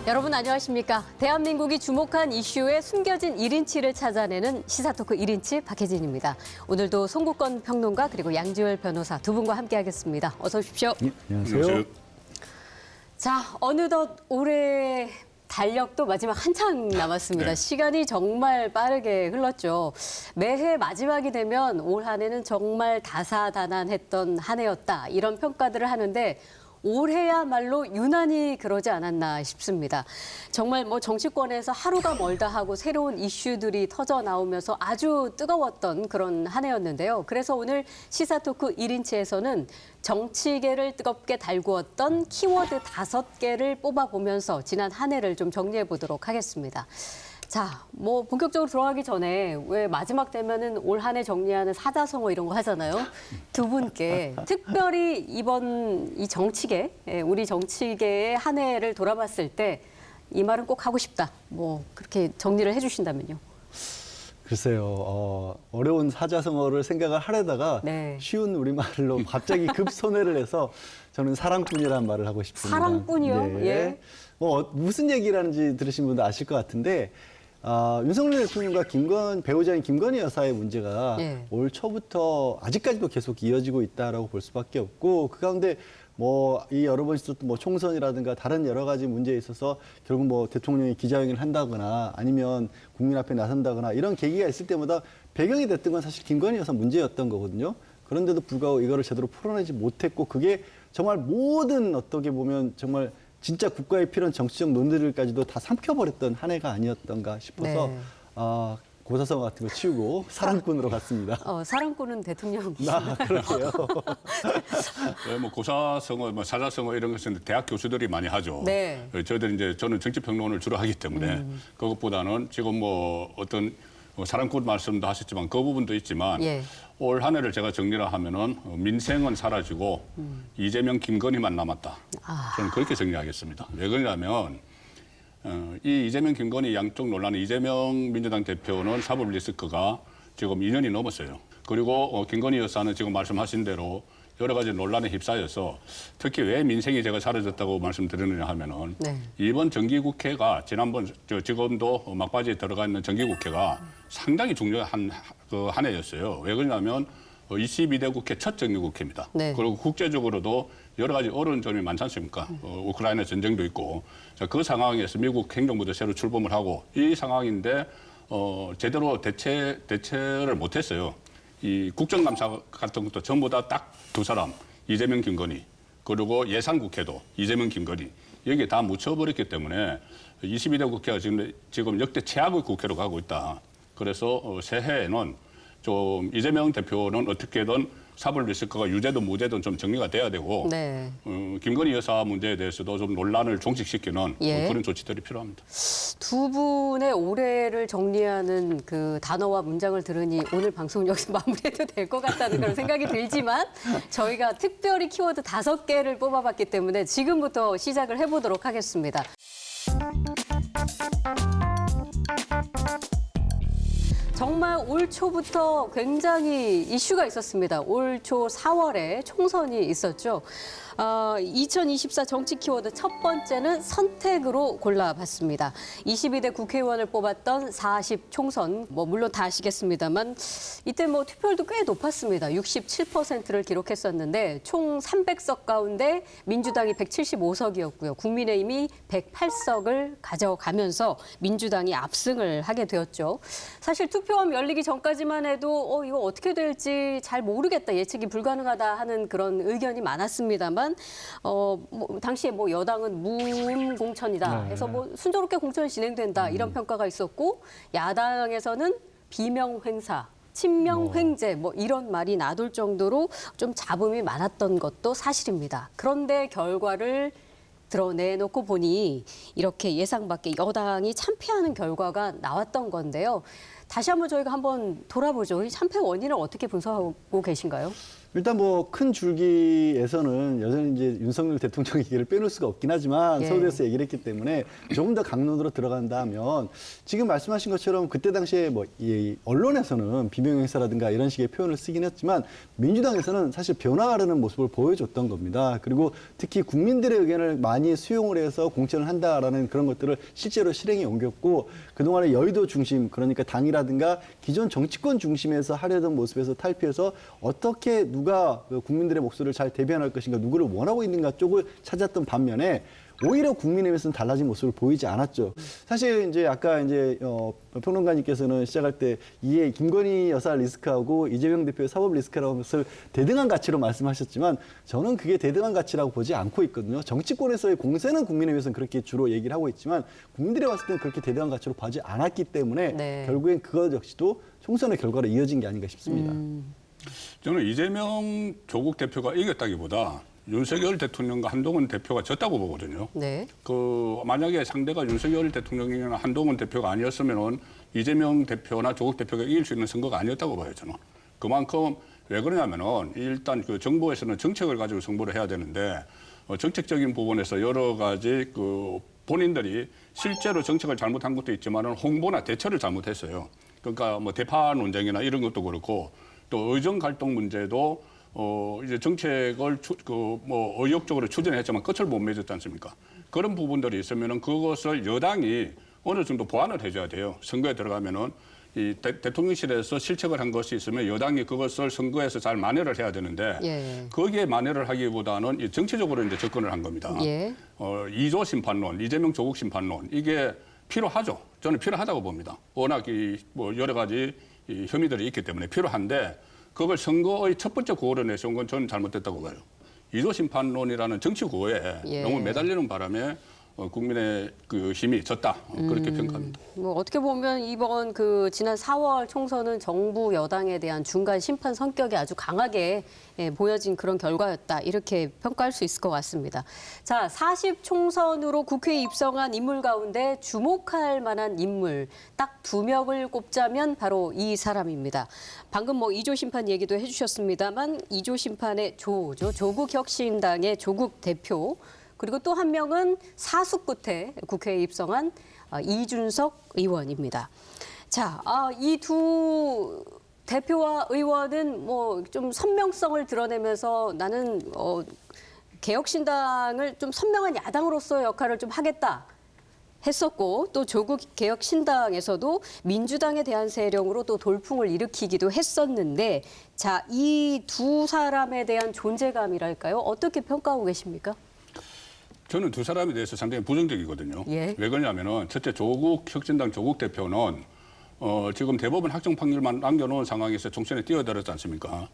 여러분 안녕하십니까? 대한민국이 주목한 이슈의 숨겨진 1인치를 찾아내는 시사토크 1인치 박혜진입니다. 오늘도 송국건 평론가 그리고 양지열 변호사 두 분과 함께하겠습니다. 어서 오십시오. 네, 안녕하세요. 자, 어느덧 올해 달력도 마지막 한창 남았습니다. 네. 시간이 정말 빠르게 흘렀죠. 매해 마지막이 되면 올 한 해는 정말 다사다난했던 한 해였다. 이런 평가들을 하는데 올해야말로 유난히 그러지 않았나 싶습니다. 정말 정치권에서 하루가 멀다 하고 새로운 이슈들이 터져 나오면서 아주 뜨거웠던 그런 한 해였는데요. 그래서 오늘 시사토크 1인치에서는 정치계를 뜨겁게 달구었던 키워드 5개를 뽑아보면서 지난 한 해를 좀 정리해 보도록 하겠습니다. 자, 본격적으로 들어가기 전에 왜 마지막 되면은 올 한 해 정리하는 사자성어 이런 거 하잖아요. 두 분께 특별히 이번 이 정치계, 우리 정치계의 한 해를 돌아봤을 때 이 말은 꼭 하고 싶다. 그렇게 정리를 해주신다면요. 글쎄요, 어려운 사자성어를 생각을 하려다가 네. 쉬운 우리말로 갑자기 급손해를 해서 저는 사랑꾼이라는 말을 하고 싶습니다. 사랑꾼이요? 네. 예. 무슨 얘기를 하는지 들으신 분도 아실 것 같은데 윤석열 대통령과 배우자인 김건희 여사의 문제가 예. 올 초부터 아직까지도 계속 이어지고 있다라고 볼 수밖에 없고 그 가운데 이 여러 번 있었던 총선이라든가 다른 여러 가지 문제에 있어서 결국 대통령이 기자회견을 한다거나 아니면 국민 앞에 나선다거나 이런 계기가 있을 때마다 배경이 됐던 건 사실 김건희 여사 문제였던 거거든요. 그런데도 불구하고 이거를 제대로 풀어내지 못했고 그게 정말 모든 어떻게 보면 정말 진짜 국가에 필요한 정치적 논리들까지도 다 삼켜버렸던 한 해가 아니었던가 싶어서 네. 고사성어 같은 거 치우고 사랑꾼으로 갔습니다. 사랑꾼은 대통령. 그러게요. 네, 고사성어, 사자성어 이런 것은 대학 교수들이 많이 하죠. 네. 저는 정치평론을 주로 하기 때문에 그것보다는 지금 어떤 사랑꾼 말씀도 하셨지만 그 부분도 있지만 예. 올 한 해를 제가 정리를 하면은 민생은 사라지고 이재명, 김건희만 남았다. 저는 그렇게 정리하겠습니다. 왜 그러냐면 이 이재명, 김건희 양쪽 논란은 이재명 민주당 대표는 사법 리스크가 지금 2년이 넘었어요. 그리고 김건희 여사는 지금 말씀하신 대로 여러 가지 논란에 휩싸여서 특히 왜 민생이 제가 사라졌다고 말씀드리느냐 하면은 네. 이번 정기국회가 지난번 지금도 막바지에 들어가 있는 정기국회가 상당히 중요한 한 해였어요. 왜 그러냐면 22대 국회 첫 정기국회입니다. 네. 그리고 국제적으로도 여러 가지 어려운 점이 많지 않습니까? 우크라이나 전쟁도 있고 그 상황에서 미국 행정부도 새로 출범을 하고 이 상황인데 제대로 대처를 못했어요. 이 국정감사 같은 것도 전부 다 딱 두 사람, 이재명, 김건희, 그리고 예산국회도 이재명, 김건희, 여기에 다 묻혀버렸기 때문에 22대 국회가 지금 역대 최악의 국회로 가고 있다. 그래서 새해에는 좀 이재명 대표는 어떻게든 사법 리스크가 유죄든 무죄든 좀 정리가 돼야 되고 네. 김건희 여사 문제에 대해서도 좀 논란을 종식시키는 예. 그런 조치들이 필요합니다. 두 분의 올해를 정리하는 그 단어와 문장을 들으니 오늘 방송은 여기서 마무리해도 될 것 같다는 그런 생각이 들지만 저희가 특별히 키워드 5개를 뽑아봤기 때문에 지금부터 시작을 해보도록 하겠습니다. 정말 올 초부터 굉장히 이슈가 있었습니다. 올 초 4월에 총선이 있었죠. 2024 정치 키워드 첫 번째는 선택으로 골라봤습니다. 22대 국회의원을 뽑았던 40 총선, 물론 다 아시겠습니다만 이때 투표율도 꽤 높았습니다. 67%를 기록했었는데 총 300석 가운데 민주당이 175석이었고요. 국민의힘이 108석을 가져가면서 민주당이 압승을 하게 되었죠. 사실 투표함 열리기 전까지만 해도 이거 어떻게 될지 잘 모르겠다, 예측이 불가능하다 하는 그런 의견이 많았습니다만 당시에 여당은 무음공천이다 해서 순조롭게 공천이 진행된다 이런 평가가 있었고 야당에서는 비명횡사, 친명횡재 이런 말이 나돌 정도로 좀 잡음이 많았던 것도 사실입니다. 그런데 결과를 드러내놓고 보니 이렇게 예상 밖의 여당이 참패하는 결과가 나왔던 건데요. 다시 한번 저희가 한번 돌아보죠. 이 참패 원인을 어떻게 분석하고 계신가요? 일단 뭐 큰 줄기에서는 여전히 이제 윤석열 대통령 얘기를 빼놓을 수가 없긴 하지만 예. 서울에서 얘기를 했기 때문에 조금 더 강론으로 들어간다 하면 지금 말씀하신 것처럼 그때 당시에 뭐 이 언론에서는 비명행사라든가 이런 식의 표현을 쓰긴 했지만 민주당에서는 사실 변화하려는 모습을 보여줬던 겁니다. 그리고 특히 국민들의 의견을 많이 수용을 해서 공천을 한다라는 그런 것들을 실제로 실행에 옮겼고 그동안의 여의도 중심 그러니까 당이라든가 기존 정치권 중심에서 하려던 모습에서 탈피해서 어떻게 누가 그 국민들의 목소리를 잘 대변할 것인가 누구를 원하고 있는가 쪽을 찾았던 반면에 오히려 국민의힘에서는 달라진 모습을 보이지 않았죠. 사실 이제 아까 이제 평론가님께서는 시작할 때 이에 김건희 여사 리스크하고 이재명 대표의 사법 리스크라는 것을 대등한 가치로 말씀하셨지만 저는 그게 대등한 가치라고 보지 않고 있거든요. 정치권에서의 공세는 국민의힘에서는 그렇게 주로 얘기를 하고 있지만 국민들이 봤을 때는 그렇게 대등한 가치로 보지 않았기 때문에 네. 결국엔 그것 역시도 총선의 결과로 이어진 게 아닌가 싶습니다. 저는 이재명 조국 대표가 이겼다기보다 윤석열 대통령과 한동훈 대표가 졌다고 보거든요. 네. 그 만약에 상대가 윤석열 대통령이나 한동훈 대표가 아니었으면은 이재명 대표나 조국 대표가 이길 수 있는 선거가 아니었다고 봐요, 저는. 그만큼 왜 그러냐면은 일단 그 정부에서는 정책을 가지고 승부를 해야 되는데 정책적인 부분에서 여러 가지 그 본인들이 실제로 정책을 잘못한 것도 있지만은 홍보나 대처를 잘못했어요. 그러니까 뭐 대파 논쟁이나 이런 것도 그렇고 또 의정 갈등 문제도 이제 정책을 의욕적으로 추진했지만 끝을 못 맺었지 않습니까? 그런 부분들이 있으면은 그것을 여당이 어느 정도 보완을 해줘야 돼요. 선거에 들어가면은 이 대통령실에서 실책을 한 것이 있으면 여당이 그것을 선거에서 잘 만회를 해야 되는데 예. 거기에 만회를 하기보다는 이 정치적으로 이제 접근을 한 겁니다. 예. 2조 심판론, 이재명 조국 심판론 이게 필요하죠. 저는 필요하다고 봅니다. 워낙 뭐 여러 가지 이 혐의들이 있기 때문에 필요한데 그걸 선거의 첫 번째 구호로 내세운 건 저는 잘못됐다고 봐요. 2조 심판론이라는 정치 구호에 예. 너무 매달리는 바람에 국민의 그 힘이 졌다 그렇게 평가합니다. 뭐 어떻게 보면 이번 그 지난 4월 총선은 정부 여당에 대한 중간 심판 성격이 아주 강하게 보여진 그런 결과였다. 이렇게 평가할 수 있을 것 같습니다. 자, 40 총선으로 국회에 입성한 인물 가운데 주목할 만한 인물 딱 2명을 꼽자면 바로 이 사람입니다. 방금 뭐 2조 심판 얘기도 해주셨습니다만 2조 심판의 조죠. 조국혁신당의 조국 대표. 그리고 또 한 명은 사수 끝에 국회에 입성한 이준석 의원입니다. 자, 이 두 대표와 의원은 뭐 좀 선명성을 드러내면서 나는 개혁신당을 좀 선명한 야당으로서의 역할을 좀 하겠다 했었고 또 조국 개혁신당에서도 민주당에 대한 세력으로 또 돌풍을 일으키기도 했었는데 자, 이 두 사람에 대한 존재감이랄까요? 어떻게 평가하고 계십니까? 저는 두 사람에 대해서 상당히 부정적이거든요. 예. 왜 그러냐면은 첫째 조국 혁신당 조국 대표는 지금 대법원 확정 판결만 남겨놓은 상황에서 총선에 뛰어들었지 않습니까?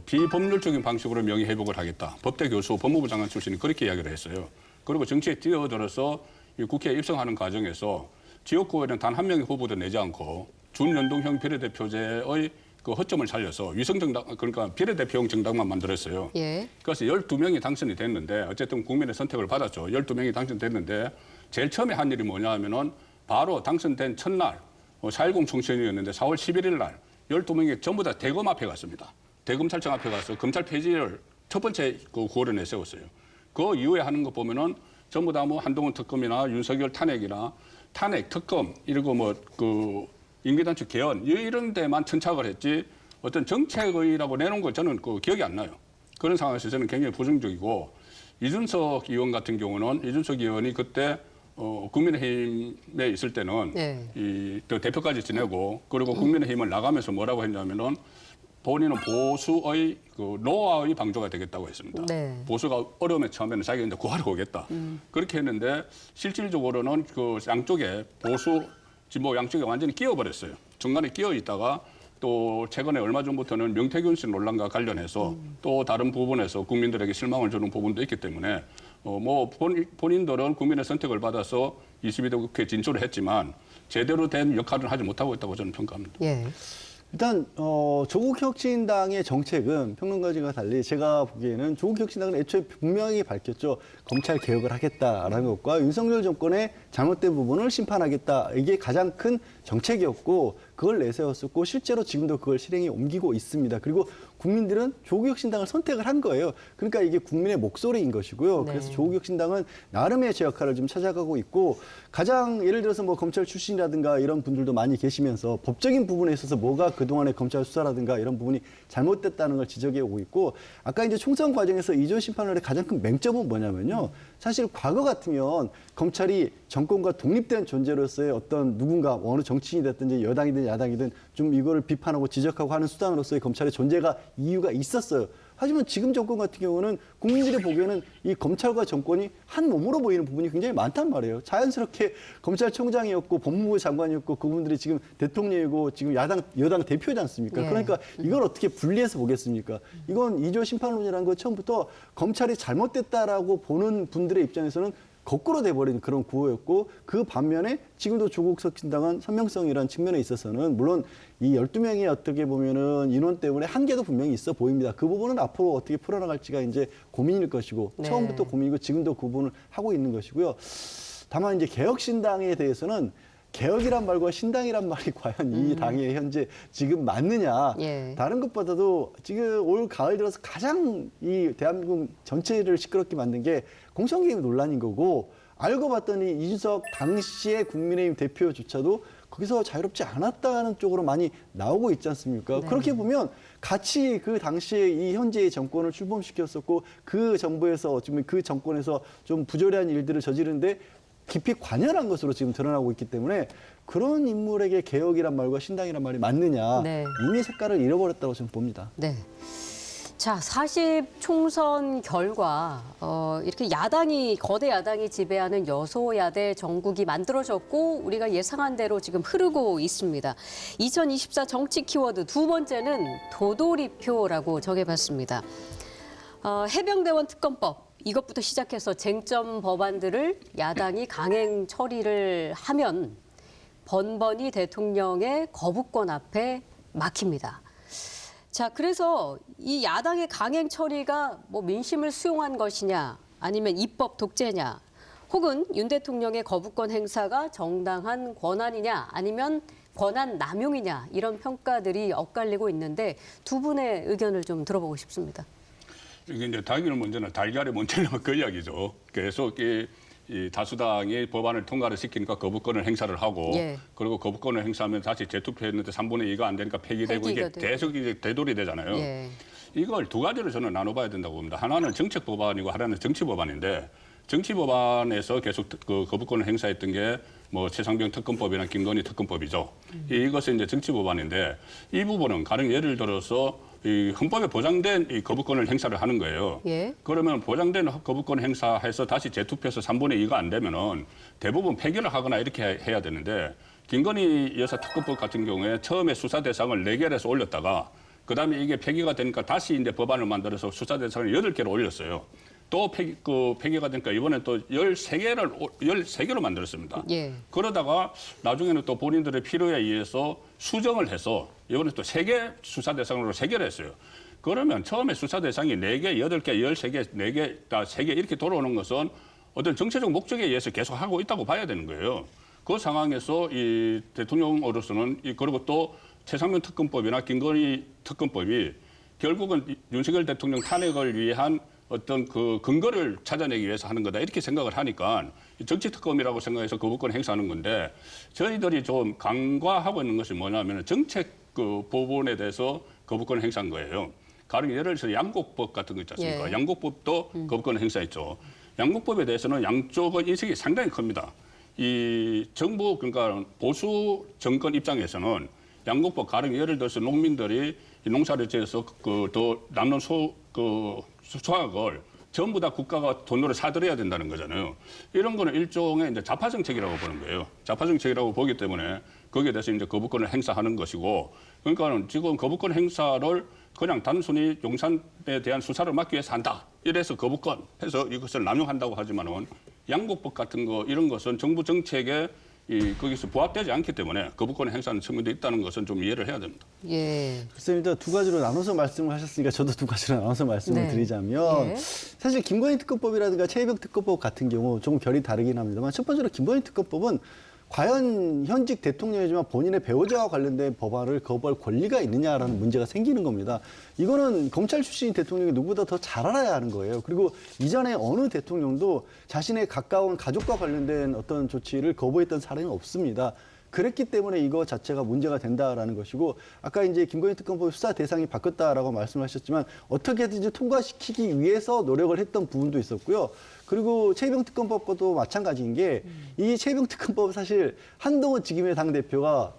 비법률적인 방식으로 명예 회복을 하겠다. 법대 교수, 법무부 장관 출신이 그렇게 이야기를 했어요. 그리고 정치에 뛰어들어서 이 국회에 입성하는 과정에서 지역구에는 단 한 명의 후보도 내지 않고 준연동형 비례대표제의 그 허점을 살려서 위성정당 그러니까 비례대표용 정당만 만들었어요. 예. 그래서 12명이 당선이 됐는데 어쨌든 국민의 선택을 받았죠. 12명이 당선됐는데 제일 처음에 한 일이 뭐냐 하면은 바로 당선된 첫날 4.10 총선이었는데 4월 11일 날 12명이 전부 다 대검 앞에 갔습니다. 대검찰청 앞에 가서 검찰 폐지를 첫 번째 그 구호를 내세웠어요. 그 이후에 하는 거 보면은 전부 다 뭐 한동훈 특검이나 윤석열 탄핵이나 탄핵 특검 이러고 뭐 그 임기단축 개헌 이런 데만 천착을 했지 어떤 정책의라고 내놓은 거 저는 그 기억이 안 나요. 그런 상황에서 저는 굉장히 부정적이고 이준석 의원 같은 경우는 이준석 의원이 그때 국민의힘에 있을 때는 네. 또 대표까지 지내고 그리고 국민의힘을 나가면서 뭐라고 했냐면은 본인은 보수의 그 노아의 방조가 되겠다고 했습니다. 네. 보수가 어려움에 처음에는 자기가 이제 구하러 오겠다. 그렇게 했는데 실질적으로는 그 양쪽에 보수 진보 양쪽에 완전히 끼어버렸어요. 중간에 끼어 있다가 또 최근에 얼마 전부터는 명태균 씨 논란과 관련해서 또 다른 부분에서 국민들에게 실망을 주는 부분도 있기 때문에 뭐 본인들은 국민의 선택을 받아서 22대 국회에 진출을 했지만 제대로 된 역할을 하지 못하고 있다고 저는 평가합니다. 예. 일단 조국혁신당의 정책은 평론가들과 달리 제가 보기에는 조국혁신당은 애초에 분명히 밝혔죠. 검찰 개혁을 하겠다라는 것과 윤석열 정권의 잘못된 부분을 심판하겠다. 이게 가장 큰 정책이었고 그걸 내세웠었고 실제로 지금도 그걸 실행에 옮기고 있습니다. 그리고 국민들은 조국혁신당을 선택을 한 거예요. 그러니까 이게 국민의 목소리인 것이고요. 네. 그래서 조국혁신당은 나름의 제 역할을 좀 찾아가고 있고 가장 예를 들어서 뭐 검찰 출신이라든가 이런 분들도 많이 계시면서 법적인 부분에 있어서 뭐가 그동안의 검찰 수사라든가 이런 부분이 잘못됐다는 걸 지적해 오고 있고 아까 이제 총선 과정에서 이조 심판론의 가장 큰 맹점은 뭐냐면요. 사실 과거 같으면 검찰이 정권과 독립된 존재로서의 어떤 누군가 어느 정치인이 됐든지 여당이든 야당이든 좀 이거를 비판하고 지적하고 하는 수단으로서의 검찰의 존재가 이유가 있었어요. 하지만 지금 정권 같은 경우는 국민들이 보기에는 이 검찰과 정권이 한 몸으로 보이는 부분이 굉장히 많단 말이에요. 자연스럽게 검찰총장이었고 법무부 장관이었고 그분들이 지금 대통령이고 지금 여당 대표지 않습니까? 예. 그러니까 이걸 어떻게 분리해서 보겠습니까? 이건 이조 심판론이라는 거 처음부터 검찰이 잘못됐다라고 보는 분들의 입장에서는 거꾸로 돼버린 그런 구호였고 그 반면에 지금도 조국혁신당은 선명성이라는 측면에 있어서는 물론 이 12명이 어떻게 보면은 인원 때문에 한계도 분명히 있어 보입니다. 그 부분은 앞으로 어떻게 풀어나갈지가 이제 고민일 것이고 네. 처음부터 고민이고 지금도 그 부분을 하고 있는 것이고요. 다만 이제 개혁신당에 대해서는 개혁이란 말과 신당이란 말이 과연 이 당에 현재 지금 맞느냐. 예. 다른 것보다도 지금 올 가을 들어서 가장 이 대한민국 전체를 시끄럽게 만든 게 공천개입 논란인 거고 알고 봤더니 이준석 당시의 국민의힘 대표조차도 거기서 자유롭지 않았다는 쪽으로 많이 나오고 있지 않습니까? 네. 그렇게 보면 같이 그 당시에 이 현재의 정권을 출범시켰었고 그 정부에서 어쩌면 그 정권에서 좀 부조리한 일들을 저지르는데 깊이 관여한 것으로 지금 드러나고 있기 때문에 그런 인물에게 개혁이란 말과 신당이란 말이 맞느냐 네. 이미 색깔을 잃어버렸다고 저는 봅니다. 네. 자, 40 총선 결과 이렇게 거대 야당이 지배하는 여소야대 정국이 만들어졌고 우리가 예상한 대로 지금 흐르고 있습니다. 2024 정치 키워드 두 번째는 도돌이표라고 정해봤습니다. 해병대원 특검법 이것부터 시작해서 쟁점 법안들을 야당이 강행 처리를 하면 번번이 대통령의 거부권 앞에 막힙니다. 자, 그래서 이 야당의 강행 처리가 뭐 민심을 수용한 것이냐, 아니면 입법 독재냐, 혹은 윤 대통령의 거부권 행사가 정당한 권한이냐, 아니면 권한 남용이냐 이런 평가들이 엇갈리고 있는데 두 분의 의견을 좀 들어보고 싶습니다. 이게 이제 닭이는 문제나 달걀의 문제는 그 이야기죠. 계속 이 다수당이 법안을 통과를 시키니까 거부권을 행사를 하고 예. 그리고 거부권을 행사하면 다시 재투표했는데 3분의 2가 안 되니까 폐기되고 이게 폐기가 되고. 계속 이제 되돌이 되잖아요. 예. 이걸 두 가지로 저는 나눠봐야 된다고 봅니다. 하나는 정책 법안이고 하나는 정치 법안인데 정치 법안에서 계속 그 거부권을 행사했던 게 뭐 최상병 특검법이나 김건희 특검법이죠. 이것은 이제 정치 법안인데 이 부분은 가령 예를 들어서 이 헌법에 보장된 이 거부권을 행사를 하는 거예요. 예. 그러면 보장된 거부권 행사해서 다시 재투표해서 3분의 2가 안 되면은 대부분 폐기를 하거나 이렇게 해야 되는데 김건희 여사 특검법 같은 경우에 처음에 수사 대상을 4개를 해서 올렸다가 그다음에 이게 폐기가 되니까 다시 이제 법안을 만들어서 수사 대상을 8개로 올렸어요. 또 폐기가 되니까 이번에 또 13개로 만들었습니다. 예. 그러다가 나중에는 또 본인들의 필요에 의해서 수정을 해서 이번에 또 3개 수사 대상으로 3개를 했어요. 그러면 처음에 수사 대상이 4개, 8개, 13개, 4개, 다 3개 이렇게 돌아오는 것은 어떤 정치적 목적에 의해서 계속 하고 있다고 봐야 되는 거예요. 그 상황에서 이 대통령으로서는 그리고 또 최상병 특검법이나 김건희 특검법이 결국은 윤석열 대통령 탄핵을 위한 어떤 그 근거를 찾아내기 위해서 하는 거다 이렇게 생각을 하니까 정치 특검이라고 생각해서 거부권 행사하는 건데 저희들이 좀 간과하고 있는 것이 뭐냐면 정책 그 부분에 대해서 거부권 행사한 거예요. 가령 예를 들어서 양곡법 같은 거 있지 않습니까? 예. 양곡법도 거부권 행사했죠. 양곡법에 대해서는 양쪽은 인식이 상당히 큽니다. 이 정부 그러니까 보수 정권 입장에서는 양곡법 가령 예를 들어서 농민들이 농사를 지어서 그 더 남는 수확을 전부 다 국가가 돈으로 사들여야 된다는 거잖아요. 이런 거는 일종의 이제 자파 정책이라고 보는 거예요. 자파 정책이라고 보기 때문에 거기에 대해서 이제 거부권을 행사하는 것이고, 그러니까는 지금 거부권 행사를 그냥 단순히 용산에 대한 수사를 막기 위해서 한다. 이래서 거부권 해서 이것을 남용한다고 하지만은 양곡법 같은 거 이런 것은 정부 정책에 거기서 부합되지 않기 때문에 거부권 행사하는 측면도 있다는 것은 좀 이해를 해야 됩니다. 예. 글쎄요, 일단 두 가지로 나눠서 말씀을 하셨으니까 저도 두 가지로 나눠서 말씀을 네. 드리자면 예. 사실 김건희 특검법이라든가 최혜병 특검법 같은 경우 조금 결이 다르긴 합니다만 첫 번째로 김건희 특검법은 과연 현직 대통령이지만 본인의 배우자와 관련된 법안을 거부할 권리가 있느냐라는 문제가 생기는 겁니다. 이거는 검찰 출신 대통령이 누구보다 더 잘 알아야 하는 거예요. 그리고 이전에 어느 대통령도 자신의 가까운 가족과 관련된 어떤 조치를 거부했던 사례는 없습니다. 그랬기 때문에 이거 자체가 문제가 된다라는 것이고, 아까 이제 김건희 특검법 수사 대상이 바뀌었다라고 말씀하셨지만 어떻게든지 통과시키기 위해서 노력을 했던 부분도 있었고요. 그리고 최병 특검법과도 마찬가지인 게, 이 최병 특검법 사실 한동훈 지금의 당대표가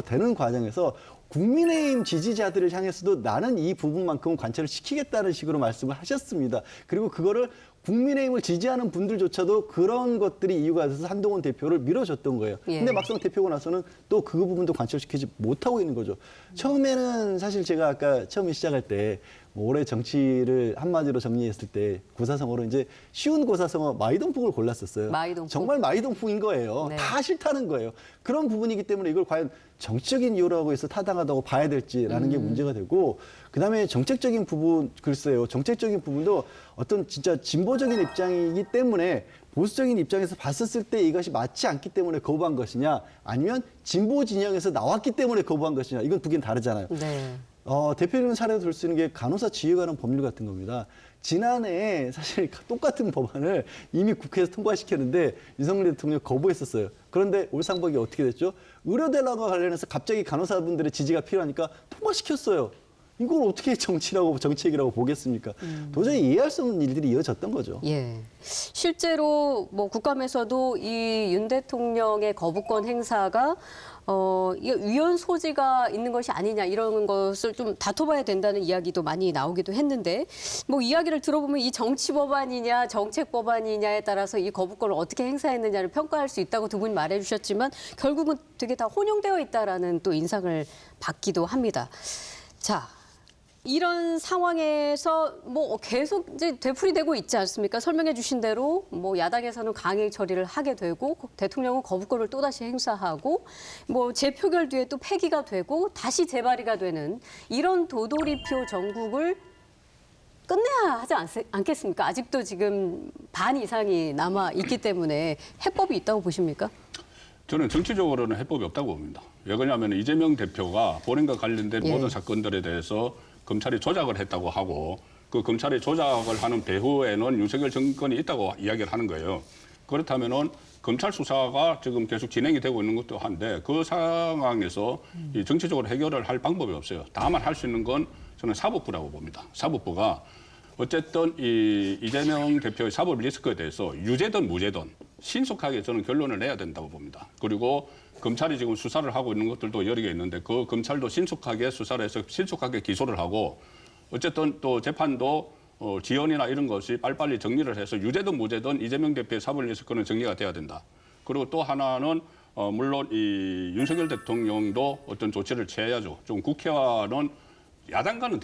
되는 과정에서 국민의힘 지지자들을 향해서도 나는 이 부분만큼은 관철을 시키겠다는 식으로 말씀을 하셨습니다. 그리고 그거를 국민의힘을 지지하는 분들조차도 그런 것들이 이유가 돼서 한동훈 대표를 밀어줬던 거예요. 예. 근데 막상 대표고 나서는 또 그 부분도 관철시키지 못하고 있는 거죠. 처음에는 사실 제가 아까 처음에 시작할 때 뭐 올해 정치를 한마디로 정리했을 때 고사성어로 이제 쉬운 고사성어 마이동풍을 골랐었어요. 마이동풍. 정말 마이동풍인 거예요. 네. 다 싫다는 거예요. 그런 부분이기 때문에 이걸 과연 정치적인 이유라고 해서 타당하다고 봐야 될지라는 게 문제가 되고, 그다음에 정책적인 부분, 글쎄요. 정책적인 부분도 어떤 진짜 진보적인 입장이기 때문에 보수적인 입장에서 봤었을 때 이것이 맞지 않기 때문에 거부한 것이냐, 아니면 진보 진영에서 나왔기 때문에 거부한 것이냐, 이건 두 개는 다르잖아요. 네. 대표적인 사례로 들 수 있는 게 간호사 지휘에 관한 법률 같은 겁니다. 지난해 사실 똑같은 법안을 이미 국회에서 통과시켰는데 윤석열 대통령이 거부했었어요. 그런데 올 상반기 어떻게 됐죠? 의료 대란과 관련해서 갑자기 간호사분들의 지지가 필요하니까 통과시켰어요. 이걸 어떻게 정책이라고 보겠습니까? 도저히 이해할 수 없는 일들이 이어졌던 거죠. 예. 실제로 뭐 국감에서도 이 윤 대통령의 거부권 행사가 이게 위헌 소지가 있는 것이 아니냐, 이런 것을 좀 다퉈봐야 된다는 이야기도 많이 나오기도 했는데, 뭐 이야기를 들어보면 이 정치 법안이냐 정책 법안이냐에 따라서 이 거부권을 어떻게 행사했느냐를 평가할 수 있다고 두 분이 말해주셨지만 결국은 되게 다 혼용되어 있다라는 또 인상을 받기도 합니다. 자. 이런 상황에서 뭐 계속 이제 되풀이되고 있지 않습니까? 설명해 주신 대로 뭐 야당에서는 강행 처리를 하게 되고 대통령은 거부권을 또다시 행사하고 뭐 재표결 뒤에 또 폐기가 되고 다시 재발의가 되는 이런 도돌이표 정국을 끝내야 하지 않겠습니까? 아직도 지금 반 이상이 남아 있기 때문에 해법이 있다고 보십니까? 저는 정치적으로는 해법이 없다고 봅니다. 왜 그러냐면 이재명 대표가 본인과 관련된 예. 모든 사건들에 대해서 검찰이 조작을 했다고 하고, 그 검찰이 조작을 하는 배후에는 윤석열 정권이 있다고 이야기를 하는 거예요. 그렇다면은 검찰 수사가 지금 계속 진행이 되고 있는 것도 한데, 그 상황에서 이 정치적으로 해결을 할 방법이 없어요. 다만 할 수 있는 건 저는 사법부라고 봅니다. 사법부가 어쨌든 이 이재명 대표의 사법 리스크에 대해서 유죄든 무죄든 신속하게 저는 결론을 내야 된다고 봅니다. 그리고 검찰이 지금 수사를 하고 있는 것들도 여러 개 있는데, 그 검찰도 신속하게 수사를 해서 신속하게 기소를 하고, 어쨌든 또 재판도 지연이나 이런 것이 빨리빨리 정리를 해서 유죄든 무죄든 이재명 대표의 사법 리스크는 정리가 돼야 된다. 그리고 또 하나는 물론 이 윤석열 대통령도 어떤 조치를 취해야죠. 좀 국회와는 야당과는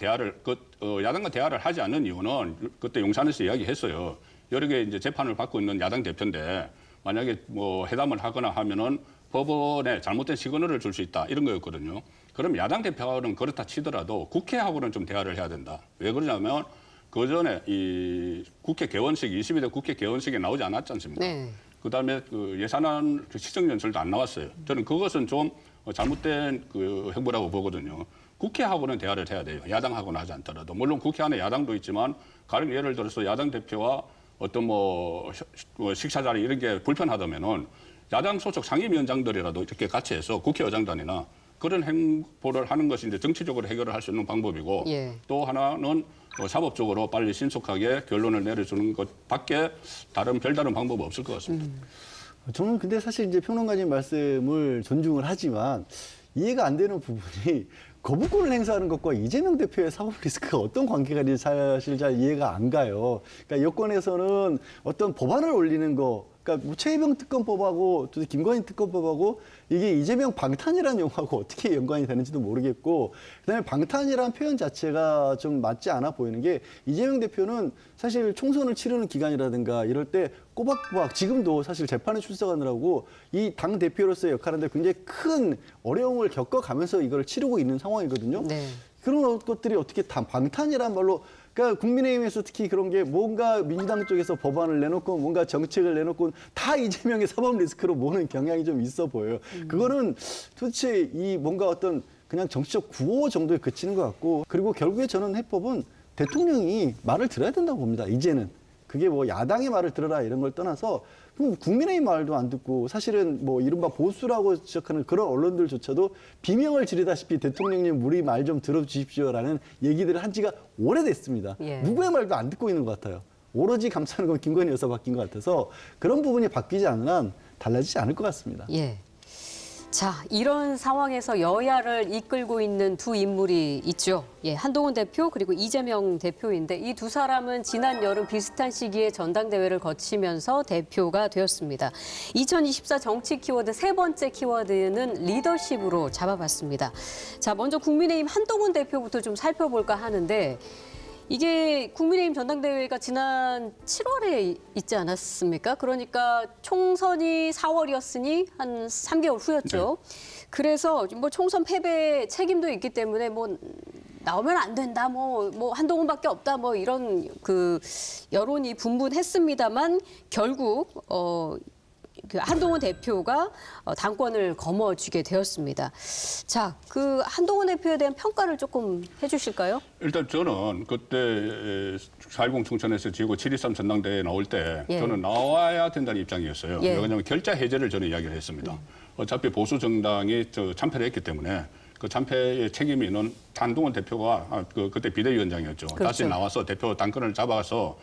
야당과 대화를 하지 않는 이유는 그때 용산에서 이야기했어요. 여러 개 이제 재판을 받고 있는 야당 대표인데 만약에 뭐 회담을 하거나 하면은 법원에 잘못된 시그널을 줄 수 있다, 이런 거였거든요. 그럼 야당 대표는 그렇다 치더라도 국회하고는 좀 대화를 해야 된다. 왜 그러냐면 그 전에 이 국회 개원식, 22대 국회 개원식에 나오지 않았지 않습니까? 네. 그다음에 그 예산안 시정연설도 안 나왔어요. 저는 그것은 좀 잘못된 그 행보라고 보거든요. 국회하고는 대화를 해야 돼요. 야당하고는 하지 않더라도. 물론 국회 안에 야당도 있지만, 가령 예를 들어서 야당 대표와 어떤 뭐 식사 자리 이런 게 불편하다면은 야당 소속 상임위원장들이라도 이렇게 같이 해서 국회의장단이나 그런 행보를 하는 것이 이제 정치적으로 해결을 할 수 있는 방법이고, 예. 또 하나는 사법적으로 빨리 신속하게 결론을 내려주는 것밖에 별다른 방법은 없을 것 같습니다. 저는 근데 사실 이제 평론가님 말씀을 존중을 하지만 이해가 안 되는 부분이, 거부권을 행사하는 것과 이재명 대표의 사법 리스크가 어떤 관계가 있는지 사실 잘 이해가 안 가요. 그러니까 여권에서는 어떤 법안을 올리는 거, 그러니까 뭐 최혜병 특검법하고 또 김건희 특검법하고 이게 이재명 방탄이라는 용어하고 어떻게 연관이 되는지도 모르겠고, 그다음에 방탄이라는 표현 자체가 좀 맞지 않아 보이는 게, 이재명 대표는 사실 총선을 치르는 기간이라든가 이럴 때 꼬박꼬박 지금도 사실 재판에 출석하느라고 이 당 대표로서의 역할인데 굉장히 큰 어려움을 겪어가면서 이걸 치르고 있는 상황이거든요. 네. 그런 것들이 어떻게 다 방탄이란 말로 그러니까 국민의힘에서 특히 그런 게 뭔가 민주당 쪽에서 법안을 내놓고 뭔가 정책을 내놓고 다 이재명의 사법 리스크로 보는 경향이 좀 있어 보여요. 그거는 도대체 이 뭔가 어떤 그냥 정치적 구호 정도에 그치는 것 같고 그리고 결국에 저는 해법은 대통령이 말을 들어야 된다고 봅니다. 이제는. 그게 뭐 야당의 말을 들어라 이런 걸 떠나서 그럼 국민의힘 말도 안 듣고 사실은 뭐 이른바 보수라고 지적하는 그런 언론들조차도 비명을 지르다시피 대통령님 우리 말 좀 들어주십시오라는 얘기들을 한 지가 오래됐습니다. 예. 누구의 말도 안 듣고 있는 것 같아요. 오로지 감싸는 건 김건희 여사 바뀐 것 같아서 그런 부분이 바뀌지 않는 한 달라지지 않을 것 같습니다. 예. 자, 이런 상황에서 여야를 이끌고 있는 두 인물이 있죠. 예, 한동훈 대표 그리고 이재명 대표인데 이 두 사람은 지난 여름 비슷한 시기에 전당대회를 거치면서 대표가 되었습니다. 2024 정치 키워드 세 번째 키워드는 리더십으로 잡아봤습니다. 자, 먼저 국민의힘 한동훈 대표부터 좀 살펴볼까 하는데 이게 국민의힘 전당대회가 지난 7월에 있지 않았습니까? 그러니까 총선이 4월이었으니 한 3개월 후였죠. 그래서 뭐 총선 패배 책임도 있기 때문에 뭐 나오면 안 된다, 뭐 한동훈밖에 없다, 뭐 이런 그 여론이 분분했습니다만 결국 그 한동훈 대표가 당권을 거머쥐게 되었습니다. 자, 그 한동훈 대표에 대한 평가를 조금 해주실까요? 일단 저는 그때 4.10 총선에서 지고 7.23 전당대회에 나올 때 예. 저는 나와야 된다는 입장이었어요. 예. 왜냐하면 결자 해제를 저는 이야기를 했습니다. 어차피 보수 정당이 참패를 했기 때문에 그 참패의 책임이 있는 한동훈 대표가 그때 비대위원장이었죠. 그렇죠. 다시 나와서 대표 당권을 잡아서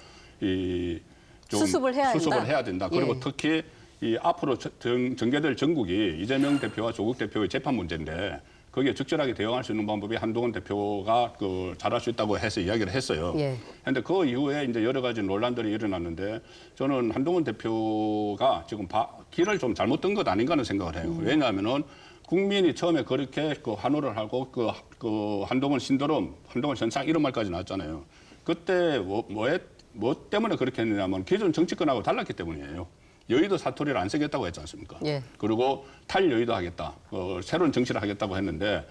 좀 수습을 해야 된다. 그리고 예. 특히 이 앞으로 전개될 전국이 이재명 대표와 조국 대표의 재판 문제인데 거기에 적절하게 대응할 수 있는 방법이 한동훈 대표가 잘할 수 있다고 해서 이야기를 했어요. 그런데 예. 그 이후에 이제 여러 가지 논란들이 일어났는데 저는 한동훈 대표가 지금 길을 좀 잘못 든 것 아닌가 하는 생각을 해요. 왜냐하면은 국민이 처음에 그렇게 환호를 하고 한동훈 신드롬, 한동훈 현상 이런 말까지 나왔잖아요. 그때 뭐 때문에 그렇게 했느냐면 기존 정치권하고 달랐기 때문이에요. 여의도 사투리를 안 쓰겠다고 했지 않습니까? 예. 그리고 탈여의도 하겠다. 새로운 정치를 하겠다고 했는데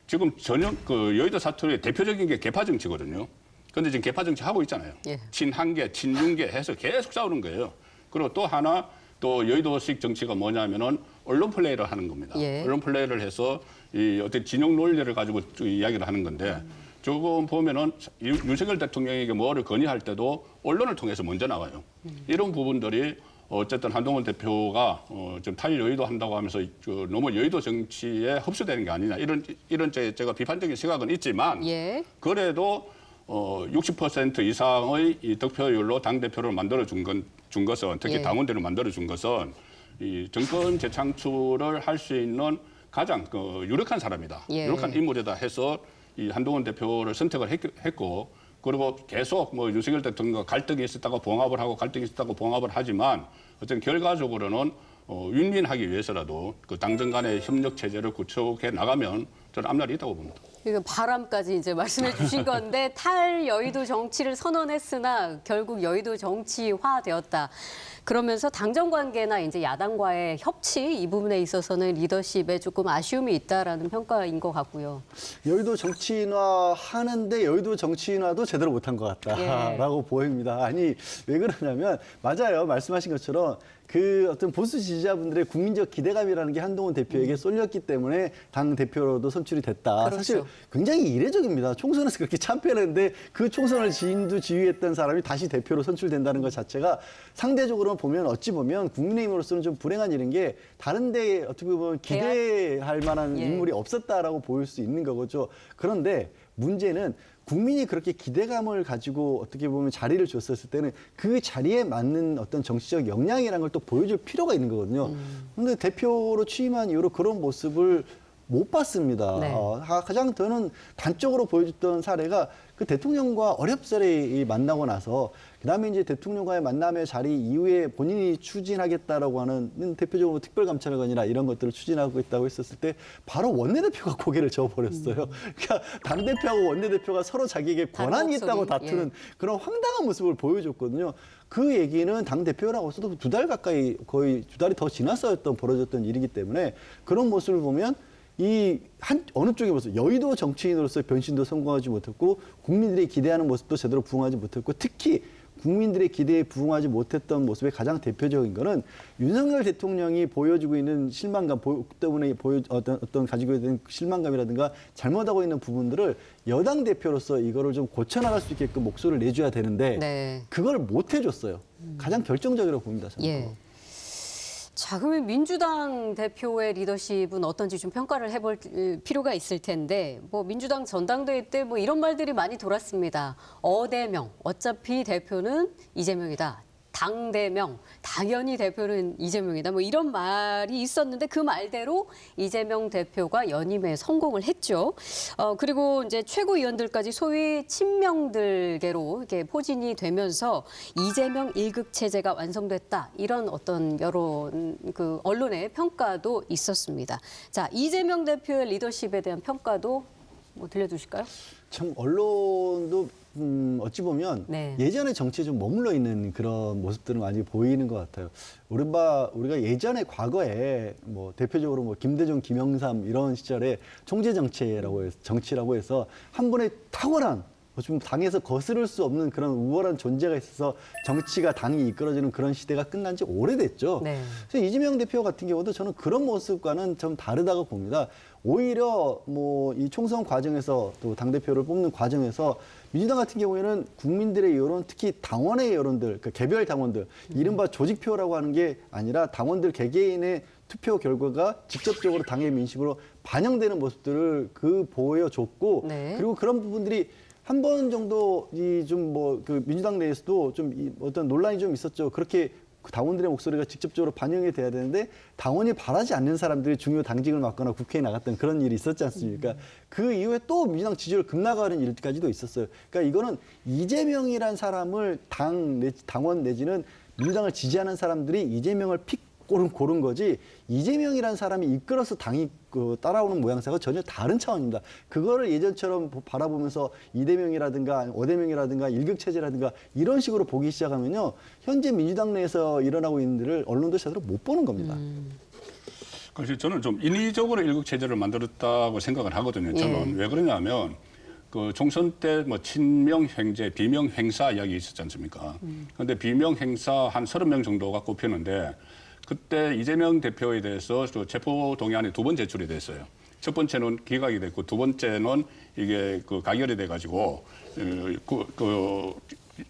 지금 전혀 여의도 사투리의 대표적인 게 개파 정치거든요. 그런데 지금 개파 정치 하고 있잖아요. 예. 친한계, 친윤계 해서 계속 싸우는 거예요. 그리고 또 하나 또 여의도식 정치가 뭐냐면은 언론 플레이를 하는 겁니다. 예. 언론 플레이를 해서 이 어떤 진영 논리를 가지고 이야기를 하는 건데 조금 보면은 윤석열 대통령에게 뭐를 건의할 때도 언론을 통해서 먼저 나와요. 이런 부분들이 어쨌든 한동훈 대표가 좀 탈여의도 한다고 하면서 너무 여의도 정치에 흡수되는 게 아니냐 이런 제가 비판적인 시각은 있지만 예. 그래도 60% 이상의 이 득표율로 당 대표를 만들어 준 것은 특히 예. 당원들을 만들어 준 것은 이 정권 재창출을 할 수 있는 가장 유력한 사람이다. 예. 유력한 인물이다 해서 이 한동훈 대표를 선택을 했고. 그리고 계속 윤석열 대통령과 갈등이 있었다고 봉합을 하고 갈등이 있었다고 봉합을 하지만 어쨌든 결과적으로는 윈윈하기 위해서라도 그 당정 간의 협력 체제를 구축해 나가면 저는 앞날이 있다고 봅니다. 이거 바람까지 이제 말씀해 주신 건데 탈여의도 정치를 선언했으나 결국 여의도 정치화되었다. 그러면서 당정 관계나 이제 야당과의 협치 이 부분에 있어서는 리더십에 조금 아쉬움이 있다라는 평가인 것 같고요. 여의도 정치인화 하는데 여의도 정치인화도 제대로 못한 것 같다라고 보입니다. 아니 왜 그러냐면 맞아요. 말씀하신 것처럼 그 어떤 보수 지지자분들의 국민적 기대감이라는 게 한동훈 대표에게 쏠렸기 때문에 당 대표로도 선출이 됐다. 그렇죠. 사실 굉장히 이례적입니다. 총선에서 그렇게 참패했는데 그 총선을 지휘했던 사람이 다시 대표로 선출된다는 것 자체가 상대적으로 보면 어찌 보면 국민의힘으로서는 좀 불행한 일인 게 다른 데에 어떻게 보면 기대할 만한 예. 인물이 없었다라고 보일 수 있는 거죠. 그런데 문제는 국민이 그렇게 기대감을 가지고 어떻게 보면 자리를 줬었을 때는 그 자리에 맞는 어떤 정치적 역량이라는 걸 또 보여줄 필요가 있는 거거든요. 그런데 대표로 취임한 이후로 그런 모습을 못 봤습니다. 네. 가장 저는 단적으로 보여줬던 사례가 그 대통령과 어렵사리 만나고 나서 그다음에 이제 대통령과의 만남의 자리 이후에 본인이 추진하겠다라고 하는 대표적으로 특별감찰관이나 이런 것들을 추진하고 있다고 했었을 때 바로 원내대표가 고개를 저어버렸어요. 그러니까 당대표하고 원내대표가 서로 자기에게 권한이 있다고 다투는 그런 황당한 모습을 보여줬거든요. 그 얘기는 당대표라고 해서도 2달 가까이 거의 2달이 더 지났었던 벌어졌던 일이기 때문에 그런 모습을 보면 어느 쪽에 보세요. 여의도 정치인으로서의 변신도 성공하지 못했고 국민들이 기대하는 모습도 제대로 부응하지 못했고 특히 국민들의 기대에 부응하지 못했던 모습의 가장 대표적인 거는 윤석열 대통령이 보여주고 있는 실망감 때문에 어떤 가지고 있는 실망감이라든가 잘못하고 있는 부분들을 여당 대표로서 이거를 좀 고쳐나갈 수 있게끔 목소리를 내줘야 되는데 네. 그걸 못 해줬어요. 가장 결정적이라고 봅니다. 저는. 예. 자, 그러면 민주당 대표의 리더십은 어떤지 좀 평가를 해볼 필요가 있을 텐데, 뭐 민주당 전당대회 때 뭐 이런 말들이 많이 돌았습니다. 어대명, 어차피 대표는 이재명이다. 당대명, 당연히 대표는 이재명이다. 뭐 이런 말이 있었는데 그 말대로 이재명 대표가 연임에 성공을 했죠. 그리고 이제 최고위원들까지 소위 친명들계로 이렇게 포진이 되면서 이재명 일극 체제가 완성됐다. 이런 어떤 여론, 언론의 평가도 있었습니다. 자, 이재명 대표의 리더십에 대한 평가도 뭐 들려주실까요? 참 언론도 어찌 보면 네. 예전의 정치에 좀 머물러 있는 그런 모습들은 많이 보이는 것 같아요. 우리가 예전에 과거에 뭐 대표적으로 뭐 김대중, 김영삼 이런 시절에 총재 정치라고 해서 한 분의 탁월한 좀 당에서 거스를 수 없는 그런 우월한 존재가 있어서 정치가 당이 이끌어지는 그런 시대가 끝난 지 오래됐죠. 네. 그래서 이재명 대표 같은 경우도 저는 그런 모습과는 좀 다르다고 봅니다. 오히려 뭐 이 총선 과정에서 또 당대표를 뽑는 과정에서 민주당 같은 경우에는 국민들의 여론, 특히 당원의 여론들, 그러니까 개별 당원들, 이른바 조직표라고 하는 게 아니라 당원들 개개인의 투표 결과가 직접적으로 당의 민심으로 반영되는 모습들을 보여줬고 네. 그리고 그런 부분들이 한 번 정도 민주당 내에서도 좀 어떤 논란이 좀 있었죠. 그렇게 당원들의 목소리가 직접적으로 반영이 돼야 되는데 당원이 바라지 않는 사람들이 중요 당직을 맡거나 국회에 나갔던 그런 일이 있었지 않습니까? 그 이후에 또 민주당 지지율 급락하는 일까지도 있었어요. 그러니까 이거는 이재명이란 사람을 당원 내지는 민주당을 지지하는 사람들이 이재명을 고른 거지 이재명이라는 사람이 이끌어서 당이 따라오는 모양새가 전혀 다른 차원입니다. 그거를 예전처럼 바라보면서 이대명이라든가 어대명이라든가 일극체제라든가 이런 식으로 보기 시작하면요. 현재 민주당 내에서 일어나고 있는 일을 언론도 제대로 못 보는 겁니다. 그래서 저는 좀 인위적으로 일극체제를 만들었다고 생각을 하거든요. 저는. 예. 왜 그러냐면 그 총선 때 뭐 친명 행제, 비명 행사 이야기 있었지 않습니까? 그런데 비명 행사 한 30명 정도가 꼽히는데 그때 이재명 대표에 대해서 체포 동의안이 2번 제출이 됐어요. 첫 번째는 기각이 됐고 두 번째는 이게 가결이 돼가지고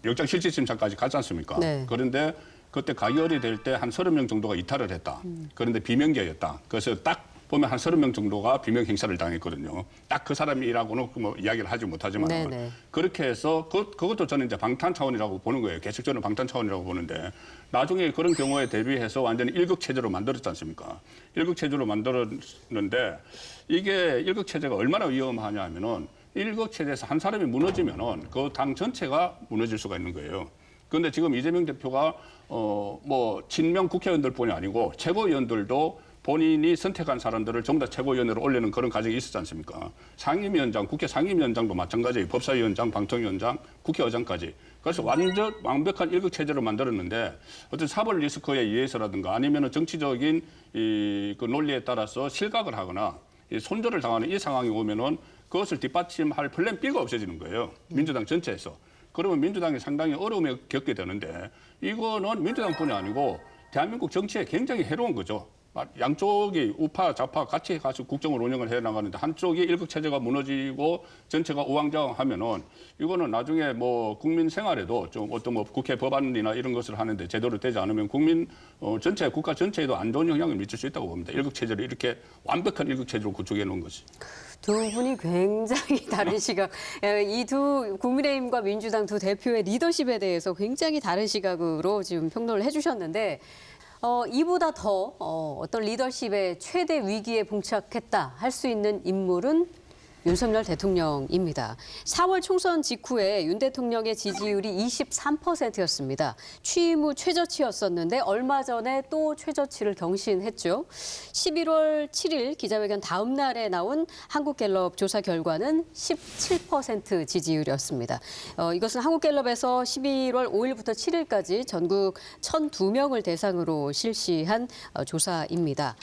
영장 실질심사까지 갔지 않습니까? 네. 그런데 그때 가결이 될 때 한 30명 정도가 이탈을 했다. 그런데 비명계였다. 그래서 딱 보면 한 30명 정도가 비명 행사를 당했거든요. 딱 그 사람이라고는 뭐 이야기를 하지 못하지만 네네. 그렇게 해서 그것도 저는 이제 방탄 차원이라고 보는 거예요. 계속적으로 방탄 차원이라고 보는데 나중에 그런 경우에 대비해서 완전히 일극 체제로 만들었지 않습니까? 일극 체제로 만들었는데 이게 일극 체제가 얼마나 위험하냐 하면은 일극 체제에서 한 사람이 무너지면은 그 당 전체가 무너질 수가 있는 거예요. 그런데 지금 이재명 대표가 뭐 친명 국회의원들뿐이 아니고 최고위원들도 본인이 선택한 사람들을 전부 다 최고위원으로 올리는 그런 과정이 있었지 않습니까? 상임위원장, 국회 상임위원장도 마찬가지예요. 법사위원장, 방통위원장, 국회의장까지. 그래서 완벽한 일극 체제를 만들었는데 어떤 사법 리스크에 의해서라든가 아니면 정치적인 그 논리에 따라서 실각을 하거나 손절을 당하는 이 상황이 오면은 그것을 뒷받침할 플랜 B가 없어지는 거예요. 민주당 전체에서. 그러면 민주당이 상당히 어려움에 겪게 되는데 이거는 민주당뿐이 아니고 대한민국 정치에 굉장히 해로운 거죠. 양쪽이 우파, 좌파 같이 가서 국정을 운영을 해 나가는데 한쪽이 일극 체제가 무너지고 전체가 우왕좌왕하면은 이거는 나중에 뭐 국민 생활에도 좀 어떤 뭐 국회 법안이나 이런 것을 하는데 제대로 되지 않으면 국민 전체 국가 전체에도 안 좋은 영향을 미칠 수 있다고 봅니다. 일극 체제를 이렇게 완벽한 일극 체제로 구축해 놓은 것이. 두 분이 굉장히 다른 시각, 이 두 국민의힘과 민주당 두 대표의 리더십에 대해서 굉장히 다른 시각으로 지금 평론을 해주셨는데 이보다 더 어떤 리더십의 최대 위기에 봉착했다 할 수 있는 인물은 윤석열 대통령입니다. 4월 총선 직후에 윤 대통령의 지지율이 23%였습니다. 취임 후 최저치였었는데 얼마 전에 또 최저치를 경신했죠. 11월 7일 기자회견 다음 날에 나온 한국갤럽 조사 결과는 17% 지지율이었습니다. 이것은 한국갤럽에서 11월 5일부터 7일까지 전국 1,002명을 대상으로 실시한 조사입니다.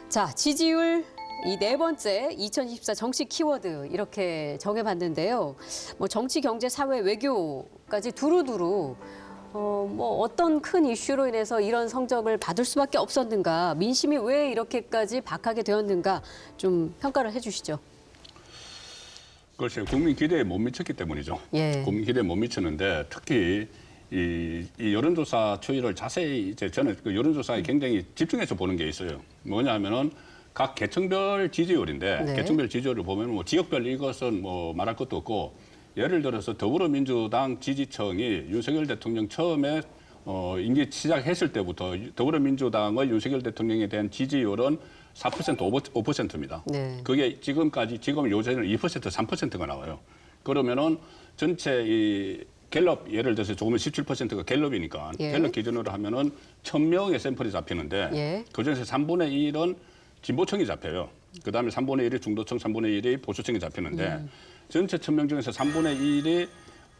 자, 지지율 이 네 번째 2024 정치 키워드 이렇게 정해봤는데요. 뭐 정치, 경제, 사회, 외교까지 두루두루 뭐 어떤 큰 이슈로 인해서 이런 성적을 받을 수밖에 없었는가, 민심이 왜 이렇게까지 박하게 되었는가 좀 평가를 해주시죠. 그렇죠. 국민 기대에 못 미쳤기 때문이죠. 예. 국민 기대에 못 미쳤는데 특히 이 여론조사 추이를 자세히 이제 저는 그 여론조사에 굉장히 집중해서 보는 게 있어요. 뭐냐면은 각 계층별 지지율인데 네. 계층별 지지율을 보면 뭐 지역별 이것은 뭐 말할 것도 없고 예를 들어서 더불어민주당 지지층이 윤석열 대통령 처음에 임기 시작했을 때부터 더불어민주당의 윤석열 대통령에 대한 지지율은 4% 5%입니다. 네. 그게 지금 요새는 2% 3%가 나와요. 그러면은 전체 이 갤럽 예를 들어서 조금은 17%가 갤럽이니까 예. 갤럽 기준으로 하면은 1,000명의 샘플이 잡히는데 예. 그중에서 3분의 1은 진보층이 잡혀요. 그다음에 3분의 1이 중도층, 3분의 1이 보수층이 잡히는데 전체 1,000명 중에서 3분의 1이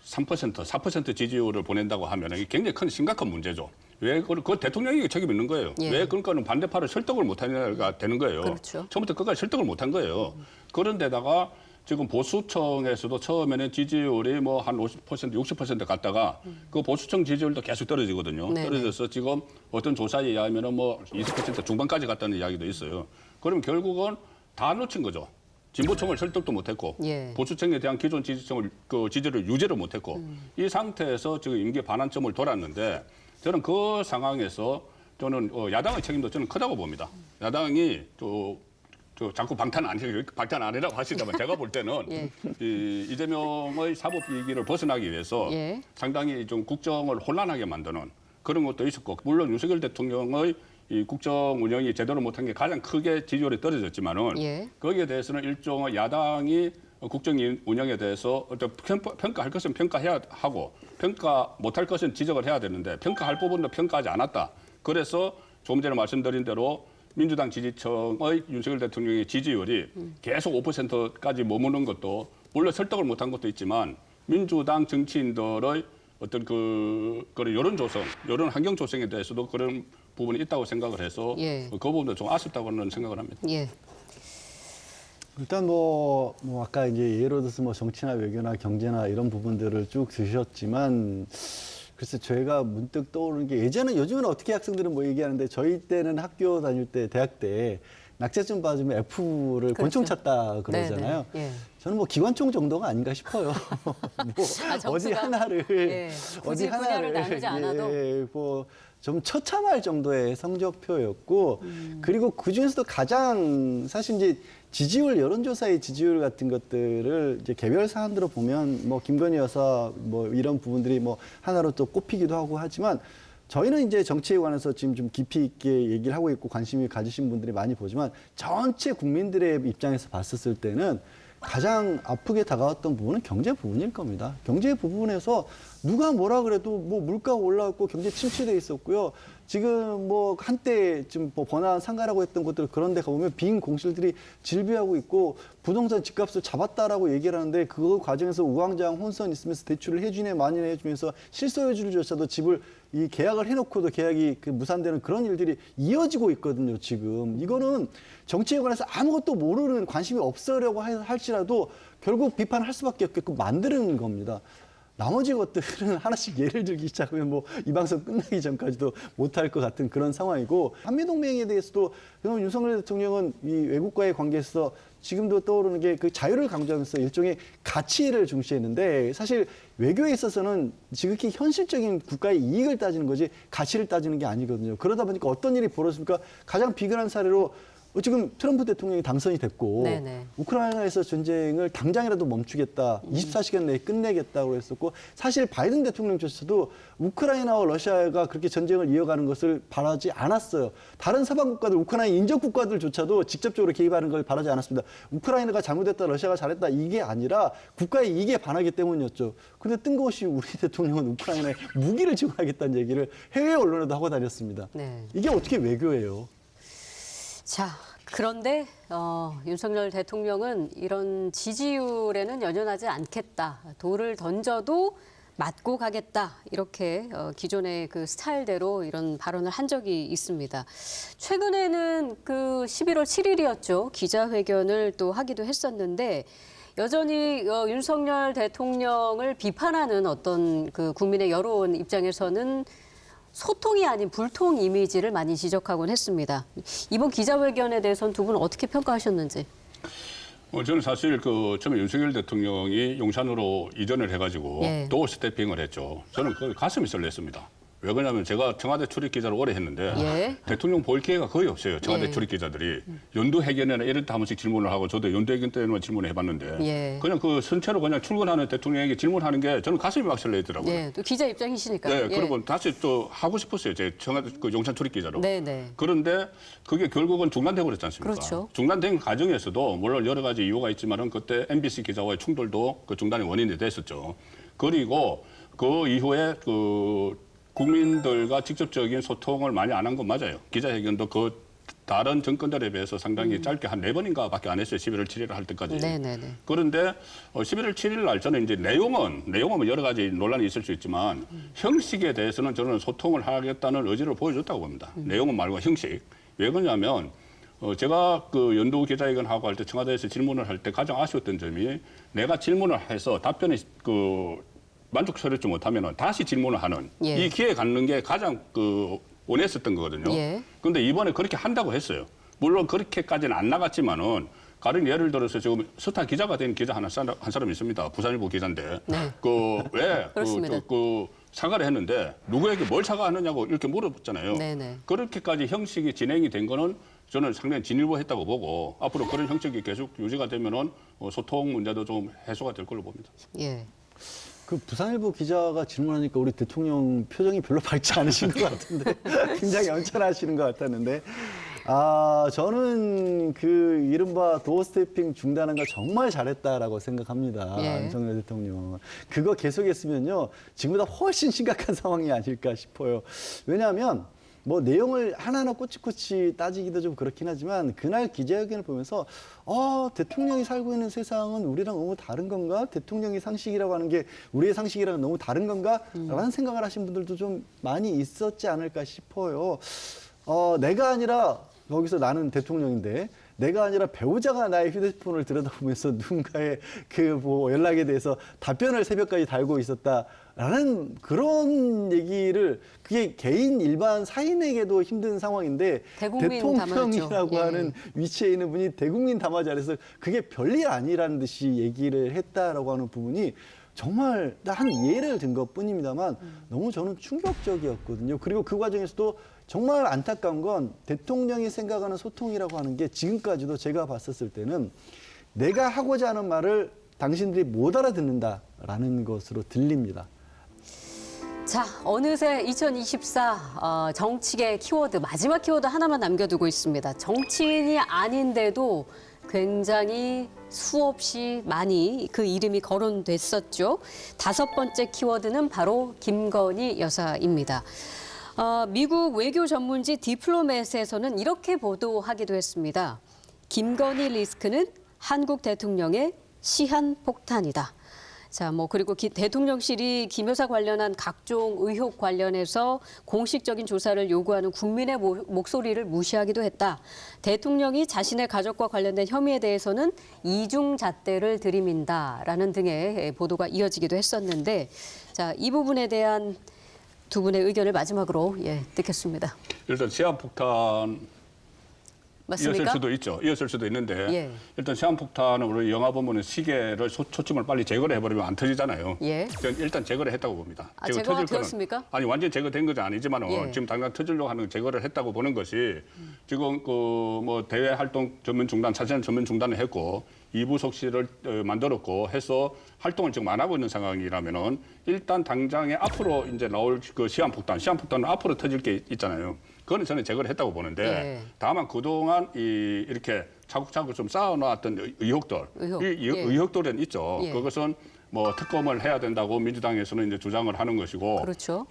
3%, 4% 지지율을 보낸다고 하면 이게 굉장히 큰 심각한 문제죠. 왜 그 대통령이 책임 있는 거예요. 예. 왜 그러니까는 반대파를 설득을 못하냐가 되는 거예요. 그렇죠. 처음부터 끝까지 설득을 못한 거예요. 그런데다가 지금 보수층에서도 처음에는 지지율이 뭐 한 50%, 60% 갔다가 그 보수층 지지율도 계속 떨어지거든요. 네네. 떨어져서 지금 어떤 조사에 의하면은 뭐 20% 중반까지 갔다는 이야기도 있어요. 그럼 결국은 다 놓친 거죠. 진보층을 설득도 못했고 예. 보수층에 대한 기존 지지층을 그 지지를 유지를 못했고 이 상태에서 지금 임기 반환점을 돌았는데 저는 그 상황에서 저는 야당의 책임도 저는 크다고 봅니다. 야당이 저 자꾸 방탄 아니라고 하시다만 제가 볼 때는 예. 이재명의 사법 위기를 벗어나기 위해서 예. 상당히 좀 국정을 혼란하게 만드는 그런 것도 있었고 물론 윤석열 대통령의 이 국정 운영이 제대로 못한 게 가장 크게 지지율이 떨어졌지만은 예. 거기에 대해서는 일종의 야당이 국정 운영에 대해서 어떤 평가할 것은 평가해야 하고 평가 못할 것은 지적을 해야 되는데 평가할 부분도 평가하지 않았다. 그래서 조금 전에 말씀드린 대로 민주당 지지층의 윤석열 대통령의 지지율이 계속 5%까지 머무는 것도 물론 설득을 못한 것도 있지만 민주당 정치인들의 어떤 그런 여론 조성, 여론 환경 조성에 대해서도 그런 부분이 있다고 생각을 해서 예. 그 부분도 좀 아쉽다고는 생각을 합니다. 예. 일단 뭐 아까 이제 예로 들어서 뭐 정치나 외교나 경제나 이런 부분들을 쭉 드셨지만 글쎄 저희가 문득 떠오르는 게 요즘은 어떻게 학생들은 뭐 얘기하는데 저희 때는 학교 다닐 때 대학 때 낙제점 받으면 F를 권총 찾다 그러잖아요. 네네. 예. 저는 뭐 기관총 정도가 아닌가 싶어요. 뭐 점수가? 어디 하나를 예. 굳이 분야를 나누지 않아도? 예, 뭐 좀 처참할 정도의 성적표였고 그리고 그 중에서도 가장 사실 이제 지지율 여론조사의 지지율 같은 것들을 이제 개별 사안으로 보면 뭐 김건희 여사 뭐 이런 부분들이 뭐 하나로 또 꼽히기도 하고 하지만 저희는 이제 정치에 관해서 지금 좀 깊이 있게 얘기를 하고 있고 관심이 가지신 분들이 많이 보지만 전체 국민들의 입장에서 봤었을 때는 가장 아프게 다가왔던 부분은 경제 부분일 겁니다. 경제 부분에서 누가 뭐라 그래도 뭐 물가가 올라왔고 경제 침체돼 있었고요. 지금 뭐 한때 좀 뭐 번화한 상가라고 했던 곳들 그런 데 가보면 빈 공실들이 질비하고 있고 부동산 집값을 잡았다라고 얘기를 하는데 그 과정에서 우왕좌왕 혼선 있으면서 대출을 해주네 마니네 해주면서 실소유주조차도 집을 이 계약을 해놓고도 계약이 그 무산되는 그런 일들이 이어지고 있거든요, 지금. 이거는 정치에 관해서 아무것도 모르는 관심이 없으려고 할지라도 결국 비판할 수밖에 없게끔 만드는 겁니다. 나머지 것들은 하나씩 예를 들기 시작하면 뭐 이 방송 끝나기 전까지도 못할 것 같은 그런 상황이고 한미동맹에 대해서도 윤석열 대통령은 이 외국과의 관계에서 지금도 떠오르는 게 그 자유를 강조하면서 일종의 가치를 중시했는데 사실 외교에 있어서는 지극히 현실적인 국가의 이익을 따지는 거지 가치를 따지는 게 아니거든요. 그러다 보니까 어떤 일이 벌어집니까? 가장 비근한 사례로 지금 트럼프 대통령이 당선이 됐고 네네. 우크라이나에서 전쟁을 당장이라도 멈추겠다. 24시간 내에 끝내겠다고 했었고 사실 바이든 대통령조차도 우크라이나와 러시아가 그렇게 전쟁을 이어가는 것을 바라지 않았어요. 다른 서방 국가들, 우크라이나 인접 국가들조차도 직접적으로 개입하는 걸 바라지 않았습니다. 우크라이나가 잘못했다, 러시아가 잘했다 이게 아니라 국가의 이익에 반하기 때문이었죠. 그런데 뜬금없이 우리 대통령은 우크라이나에 무기를 지원하겠다는 얘기를 해외 언론에도 하고 다녔습니다. 네. 이게 어떻게 외교예요? 자, 그런데 윤석열 대통령은 이런 지지율에는 연연하지 않겠다. 돌을 던져도 맞고 가겠다 이렇게 기존의 그 스타일대로 이런 발언을 한 적이 있습니다. 최근에는 그 11월 7일이었죠. 기자회견을 또 하기도 했었는데 여전히 윤석열 대통령을 비판하는 어떤 그 국민의 여론 입장에서는 소통이 아닌 불통 이미지를 많이 지적하곤 했습니다. 이번 기자회견에 대해서는 두 분은 어떻게 평가하셨는지? 저는 사실 그 처음에 윤석열 대통령이 용산으로 이전을 해가지고 예. 도어 스태핑을 했죠. 저는 그 가슴이 설렜습니다. 왜 그러냐면 제가 청와대 출입 기자를 오래 했는데 예. 대통령 볼 기회가 거의 없어요. 청와대 예. 출입 기자들이 연두 회견이나 이럴 때 한 번씩 질문을 하고 저도 연두 회견 때만 질문을 해봤는데 예. 그냥 그 선체로 그냥 출근하는 대통령에게 질문하는 게 저는 가슴이 막 설레더라고요. 예, 또 기자 입장이시니까. 네, 예. 그리고 다시 또 하고 싶었어요. 제 청와대 그 용산 출입 기자로. 네네. 그런데 그게 결국은 중단되고 그랬지 않습니까? 그렇죠. 중단된 과정에서도 물론 여러 가지 이유가 있지만은 그때 MBC 기자와의 충돌도 그 중단의 원인이 됐었죠. 그리고 그 이후에 그 국민들과 직접적인 소통을 많이 안 한 건 맞아요. 기자회견도 그 다른 정권들에 비해서 상당히 짧게 한 4번인가밖에 안 했어요. 11월 7일 할 때까지. 네네네. 그런데 11월 7일 날 저는 이제 내용은 여러 가지 논란이 있을 수 있지만 형식에 대해서는 저는 소통을 하겠다는 의지를 보여줬다고 봅니다. 내용은 말고 형식. 왜 그러냐면 제가 그 연두 기자회견 하고 할 때 청와대에서 질문을 할 때 가장 아쉬웠던 점이 내가 질문을 해서 답변이 그 만족스럽지 못하면은 다시 질문을 하는 예. 이 기회 갖는 게 가장 그 원했었던 거거든요. 예. 그런데 이번에 그렇게 한다고 했어요. 물론 그렇게까지는 안 나갔지만은 가령 예를 들어서 지금 스타 기자가 된 기자 한 사람 있습니다. 부산일보 기자인데 네. 그왜 그 사과를 했는데 누구에게 뭘 사과하느냐고 이렇게 물어봤잖아요. 네네. 그렇게까지 형식이 진행이 된 거는 저는 상당히 진일보했다고 보고 앞으로 그런 형식이 계속 유지가 되면은 소통 문제도 좀 해소가 될 걸로 봅니다. 예. 그 부산일보 기자가 질문하니까 우리 대통령 표정이 별로 밝지 않으신 것 같은데 굉장히 연천하시는 것 같았는데 저는 그 이른바 도어 스태핑 중단한 거 정말 잘했다라고 생각합니다. 예. 윤석열 대통령. 그거 계속했으면요 지금보다 훨씬 심각한 상황이 아닐까 싶어요. 왜냐하면 뭐 내용을 하나하나 꼬치꼬치 따지기도 좀 그렇긴 하지만 그날 기자회견을 보면서 대통령이 살고 있는 세상은 우리랑 너무 다른 건가? 대통령의 상식이라고 하는 게 우리의 상식이랑 너무 다른 건가? 라는 생각을 하신 분들도 좀 많이 있었지 않을까 싶어요. 내가 아니라 거기서 나는 대통령인데 내가 아니라 배우자가 나의 휴대폰을 들여다보면서 누군가의 그 뭐 연락에 대해서 답변을 새벽까지 달고 있었다라는 그런 얘기를 그게 개인 일반 사인에게도 힘든 상황인데 대국민 대통령이라고 담화죠. 예. 하는 위치에 있는 분이 대국민 담화지 않아서 그게 별일 아니라는 듯이 얘기를 했다라고 하는 부분이 정말 한 예를 든 것뿐입니다만 너무 저는 충격적이었거든요. 그리고 그 과정에서도 정말 안타까운 건 대통령이 생각하는 소통이라고 하는 게 지금까지도 제가 봤었을 때는 내가 하고자 하는 말을 당신들이 못 알아듣는다라는 것으로 들립니다. 자, 어느새 2024 정치계 키워드, 마지막 키워드 하나만 남겨두고 있습니다. 정치인이 아닌데도 굉장히 수없이 많이 그 이름이 거론됐었죠. 5번째 키워드는 바로 김건희 여사입니다. 미국 외교 전문지 디플로맷에서는 이렇게 보도하기도 했습니다. 김건희 리스크는 한국 대통령의 시한폭탄이다. 자, 그리고 대통령실이 김 여사 관련한 각종 의혹 관련해서 공식적인 조사를 요구하는 국민의 목소리를 무시하기도 했다. 대통령이 자신의 가족과 관련된 혐의에 대해서는 이중잣대를 들이민다라는 등의 보도가 이어지기도 했었는데, 자, 이 부분에 대한 두 분의 의견을 마지막으로 듣겠습니다. 일단 시한폭탄 맞습니까? 이었을 수도 있는데 예. 일단 시한폭탄은 우리 영화 보면은 시계를 초점을 빨리 제거를 해버리면 안 터지잖아요. 예. 저는 일단 제거를 했다고 봅니다. 제거가 되었습니까? 아니 완전 제거된 것은 아니지만 예. 지금 당장 터지려고 하는 제거를 했다고 보는 것이 지금 그 뭐 대외 활동 전면 중단, 사실 전면 중단을 했고 이부속실을 만들었고 해서 활동을 지금 안 하고 있는 상황이라면은 일단 당장에 앞으로 이제 나올 그 시한폭탄은 앞으로 터질 게 있잖아요. 그거는 저는 제거를 했다고 보는데 예. 다만 그동안 이렇게 차곡차곡 좀 쌓아놓았던 의혹들, 의혹들은 있죠. 예. 그것은 뭐 특검을 해야 된다고 민주당에서는 이제 주장을 하는 것이고, 그렇죠.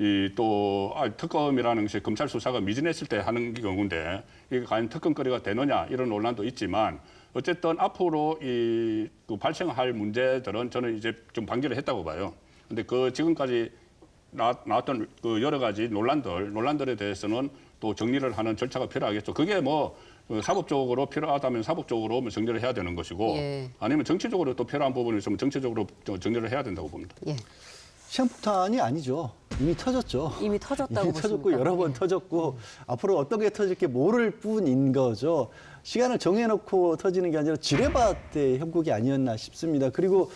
특검이라는 것이 검찰 수사가 미진했을 때 하는 경우인데 이게 과연 특검거리가 되느냐 이런 논란도 있지만 어쨌든 앞으로 그 발생할 문제들은 저는 이제 좀 방지를 했다고 봐요. 근데 그 지금까지 나왔던 그 여러 가지 논란들에 대해서는 또 정리를 하는 절차가 필요하겠죠. 그게 뭐 사법적으로 필요하다면 사법적으로 정리를 해야 되는 것이고 예. 아니면 정치적으로 또 필요한 부분이 있으면 정치적으로 정리를 해야 된다고 봅니다. 예. 시한폭탄이 아니죠. 이미 터졌죠. 이미 터졌다고 이미 터졌고 보십니까? 여러 번 터졌고 앞으로 어떤 게 터질지 모를 뿐인 거죠. 시간을 정해놓고 터지는 게 아니라 지뢰밭 때 형국이 아니었나 싶습니다. 그리고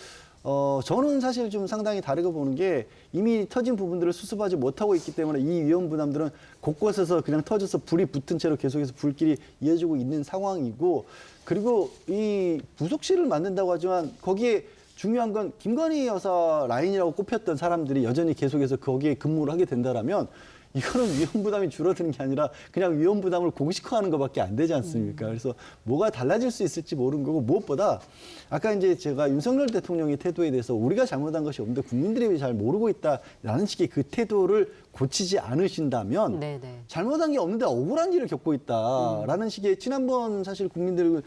저는 사실 좀 상당히 다르게 보는 게 이미 터진 부분들을 수습하지 못하고 있기 때문에 이 위험 부담들은 곳곳에서 그냥 터져서 불이 붙은 채로 계속해서 불길이 이어지고 있는 상황이고 그리고 이 부속실을 만든다고 하지만 거기에 중요한 건 김건희 여사 라인이라고 꼽혔던 사람들이 여전히 계속해서 거기에 근무를 하게 된다라면 이거는 위험 부담이 줄어드는 게 아니라 그냥 위험 부담을 공식화하는 것밖에 안 되지 않습니까? 그래서 뭐가 달라질 수 있을지 모르는 거고 무엇보다 아까 이제 제가 윤석열 대통령의 태도에 대해서 우리가 잘못한 것이 없는데 국민들이 잘 모르고 있다라는 식의 그 태도를 고치지 않으신다면 네네. 잘못한 게 없는데 억울한 일을 겪고 있다라는 식의 지난번 사실 국민들을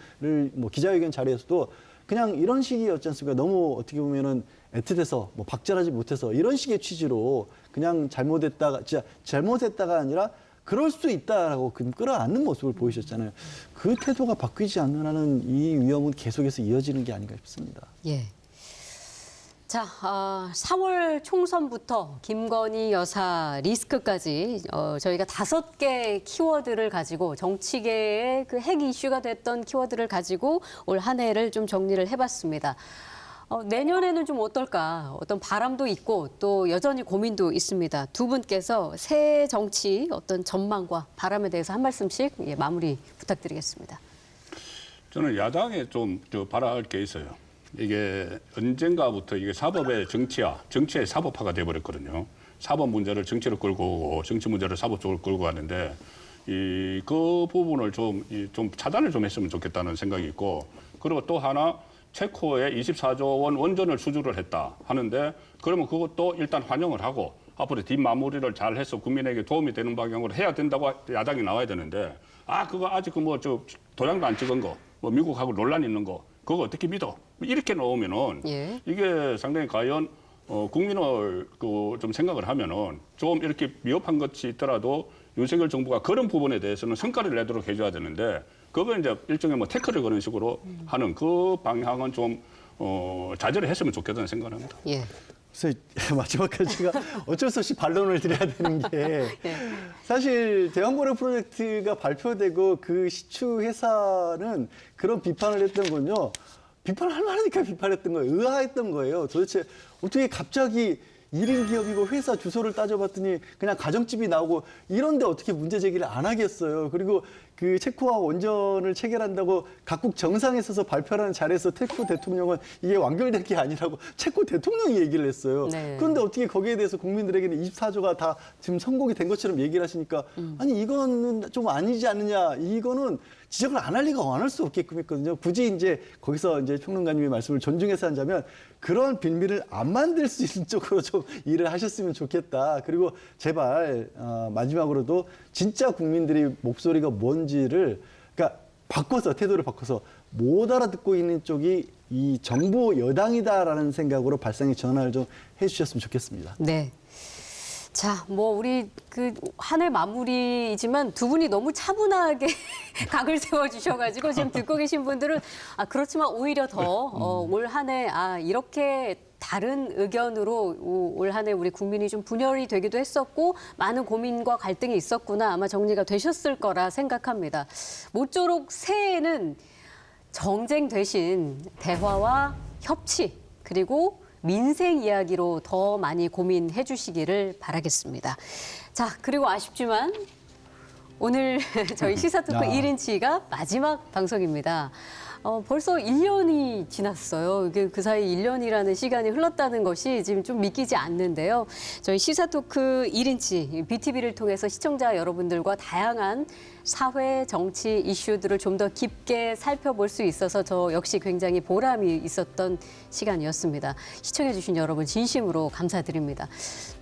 뭐 기자회견 자리에서도 그냥 이런 식이었지 않습니까? 너무 어떻게 보면은 애틋해서 뭐 박절하지 못해서 이런 식의 취지로 그냥 잘못했다가 아니라 그럴 수 있다라고 끌어안는 모습을 보이셨잖아요. 그 태도가 바뀌지 않는 한은 이 위험은 계속해서 이어지는 게 아닌가 싶습니다. 예. 자, 4월 총선부터 김건희 여사 리스크까지 저희가 5개 키워드를 가지고 정치계의 그 핵 이슈가 됐던 키워드를 가지고 올 한 해를 좀 정리를 해봤습니다. 내년에는 좀 어떨까? 어떤 바람도 있고 또 여전히 고민도 있습니다. 두 분께서 새 정치 어떤 전망과 바람에 대해서 한 말씀씩 마무리 부탁드리겠습니다. 저는 야당에 좀 바라할 게 있어요. 이게 언젠가부터 이게 사법의 정치화, 정치의 사법화가 돼버렸거든요. 사법 문제를 정치로 끌고 오고 정치 문제를 사법 쪽으로 끌고 가는데 그 부분을 좀 차단을 좀 했으면 좋겠다는 생각이 있고 그리고 또 하나 체코에 24조 원 원전을 수주를 했다 하는데 그러면 그것도 일단 환영을 하고 앞으로 뒷마무리를 잘 해서 국민에게 도움이 되는 방향으로 해야 된다고 야당이 나와야 되는데 그거 아직 도장도 안 찍은 거, 뭐 미국하고 논란 있는 거 그거 어떻게 믿어? 이렇게 나오면은 예. 이게 상당히 과연 국민을 좀 생각을 하면은 좀 이렇게 미흡한 것이 있더라도 윤석열 정부가 그런 부분에 대해서는 성과를 내도록 해줘야 되는데 그거 이제 일종의 뭐 태클을 거는 식으로 하는 그 방향은 좀 자제를 했으면 좋겠다는 생각을 합니다. 예. 그래서 마지막까지 제가 어쩔 수 없이 반론을 드려야 되는 게 예. 사실 대왕고래 프로젝트가 발표되고 그 시추 회사는 그런 비판을 했던 건요. 비판할 만하니까 비판했던 거예요. 의아했던 거예요. 도대체 어떻게 갑자기 1인 기업이고 회사 주소를 따져봤더니 그냥 가정집이 나오고 이런데 어떻게 문제 제기를 안 하겠어요. 그리고 그 체코와 원전을 체결한다고 각국 정상에 서서 발표하는 자리에서 체코 대통령은 이게 완결된 게 아니라고 체코 대통령이 얘기를 했어요. 네. 그런데 어떻게 거기에 대해서 국민들에게는 24조가 다 지금 성공이 된 것처럼 얘기를 하시니까 아니 이거는 좀 아니지 않느냐. 이거는 지적을 안 할 리가 안 할 수 없게끔 했거든요. 굳이 이제 거기서 이제 평론가님의 말씀을 존중해서 한다면 그런 빌미를 안 만들 수 있는 쪽으로 좀 일을 하셨으면 좋겠다. 그리고 제발 마지막으로도 진짜 국민들이 목소리가 뭔지를 그러니까 바꿔서 태도를 바꿔서 못 알아듣고 있는 쪽이 이 정부 여당이다라는 생각으로 발상의 전환을 좀 해주셨으면 좋겠습니다. 네. 자, 뭐 우리 그 한 해 마무리이지만 두 분이 너무 차분하게 각을 세워 주셔가지고 지금 듣고 계신 분들은 그렇지만 오히려 더 올 한 해 이렇게 다른 의견으로 올 한 해 우리 국민이 좀 분열이 되기도 했었고 많은 고민과 갈등이 있었구나 아마 정리가 되셨을 거라 생각합니다. 모쪼록 새해에는 정쟁 대신 대화와 협치 그리고 민생 이야기로 더 많이 고민해 주시기를 바라겠습니다. 자, 그리고 아쉽지만 오늘 저희 시사토크 1인치가 마지막 방송입니다. 벌써 1년이 지났어요. 그 사이 1년이라는 시간이 흘렀다는 것이 지금 좀 믿기지 않는데요. 저희 시사토크 1인치 BTV를 통해서 시청자 여러분들과 다양한 사회, 정치 이슈들을 좀 더 깊게 살펴볼 수 있어서 저 역시 굉장히 보람이 있었던 시간이었습니다. 시청해 주신 여러분 진심으로 감사드립니다.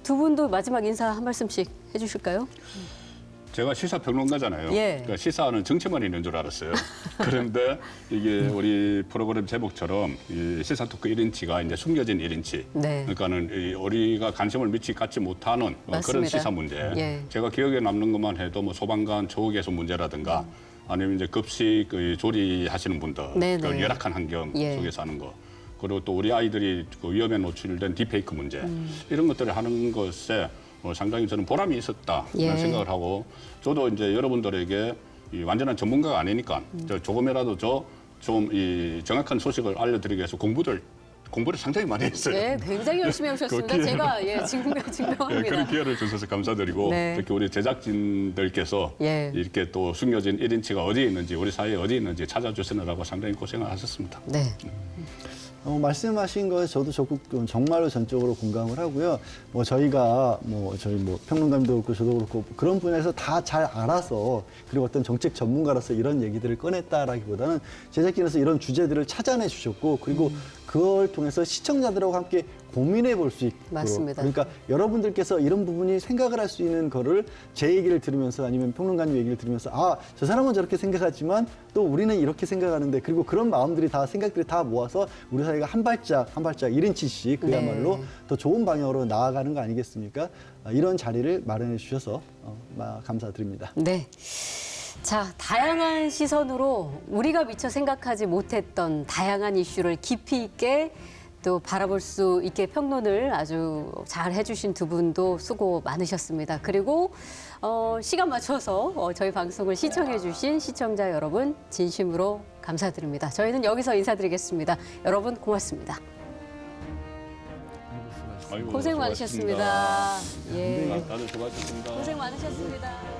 두 분도 마지막 인사 한 말씀씩 해주실까요? 제가 시사평론가잖아요. 예. 그러니까 시사하는 정치만 있는 줄 알았어요. 그런데 이게 우리 프로그램 제목처럼 이 시사 토크 1인치가 이제 숨겨진 1인치. 네. 그러니까는 이 우리가 관심을 갖지 못하는 그런 맞습니다. 시사 문제. 예. 제가 기억에 남는 것만 해도 뭐 소방관 초계소 문제라든가 아니면 이제 급식 그 조리하시는 분들 네, 그 네. 열악한 환경 예. 속에서 하는 거. 그리고 또 우리 아이들이 그 위험에 노출된 딥페이크 문제 이런 것들을 하는 것에 상당히 저는 보람이 있었다 예. 라는 생각을 하고 저도 이제 여러분들에게 이 완전한 전문가가 아니니까 저 조금이라도 좀 이 정확한 소식을 알려드리기 위해서 공부를 상당히 많이 했어요. 네, 굉장히 열심히 하셨습니다. 그 기회를- 제가 예, 예, 증명합니다. 그런 기회를 주셔서 감사드리고 네. 특히 우리 제작진들께서 예. 이렇게 또 숨겨진 1인치가 어디에 있는지 우리 사회에 어디에 있는지 찾아주시느라고 상당히 고생을 하셨습니다. 네. 말씀하신 거에 저도 적극 정말로 전적으로 공감을 하고요. 뭐 저희가 저희 평론가님도 그렇고 저도 그렇고 그런 분야에서 다 잘 알아서 그리고 어떤 정책 전문가로서 이런 얘기들을 꺼냈다라기보다는 제작진에서 이런 주제들을 찾아내 주셨고 그리고 그걸 통해서 시청자들하고 함께 고민해 볼 수 있도록 맞습니다. 그러니까 여러분들께서 이런 부분이 생각을 할 수 있는 거를 제 얘기를 들으면서 아니면 평론가님 얘기를 들으면서 아, 저 사람은 저렇게 생각하지만 또 우리는 이렇게 생각하는데 그리고 그런 마음들이 다 생각들이 다 모아서 우리 사회가 한 발짝 1인치씩 그야말로 네. 더 좋은 방향으로 나아가는 거 아니겠습니까? 이런 자리를 마련해 주셔서 감사드립니다. 네. 자, 다양한 시선으로 우리가 미처 생각하지 못했던 다양한 이슈를 깊이 있게 또 바라볼 수 있게 평론을 아주 잘 해주신 두 분도 수고 많으셨습니다. 그리고 시간 맞춰서 저희 방송을 시청해주신 시청자 여러분 진심으로 감사드립니다. 저희는 여기서 인사드리겠습니다. 여러분 고맙습니다. 아이고, 고생 수고하셨습니다. 많으셨습니다. 예. 다들 수고하셨습니다. 고생 많으셨습니다.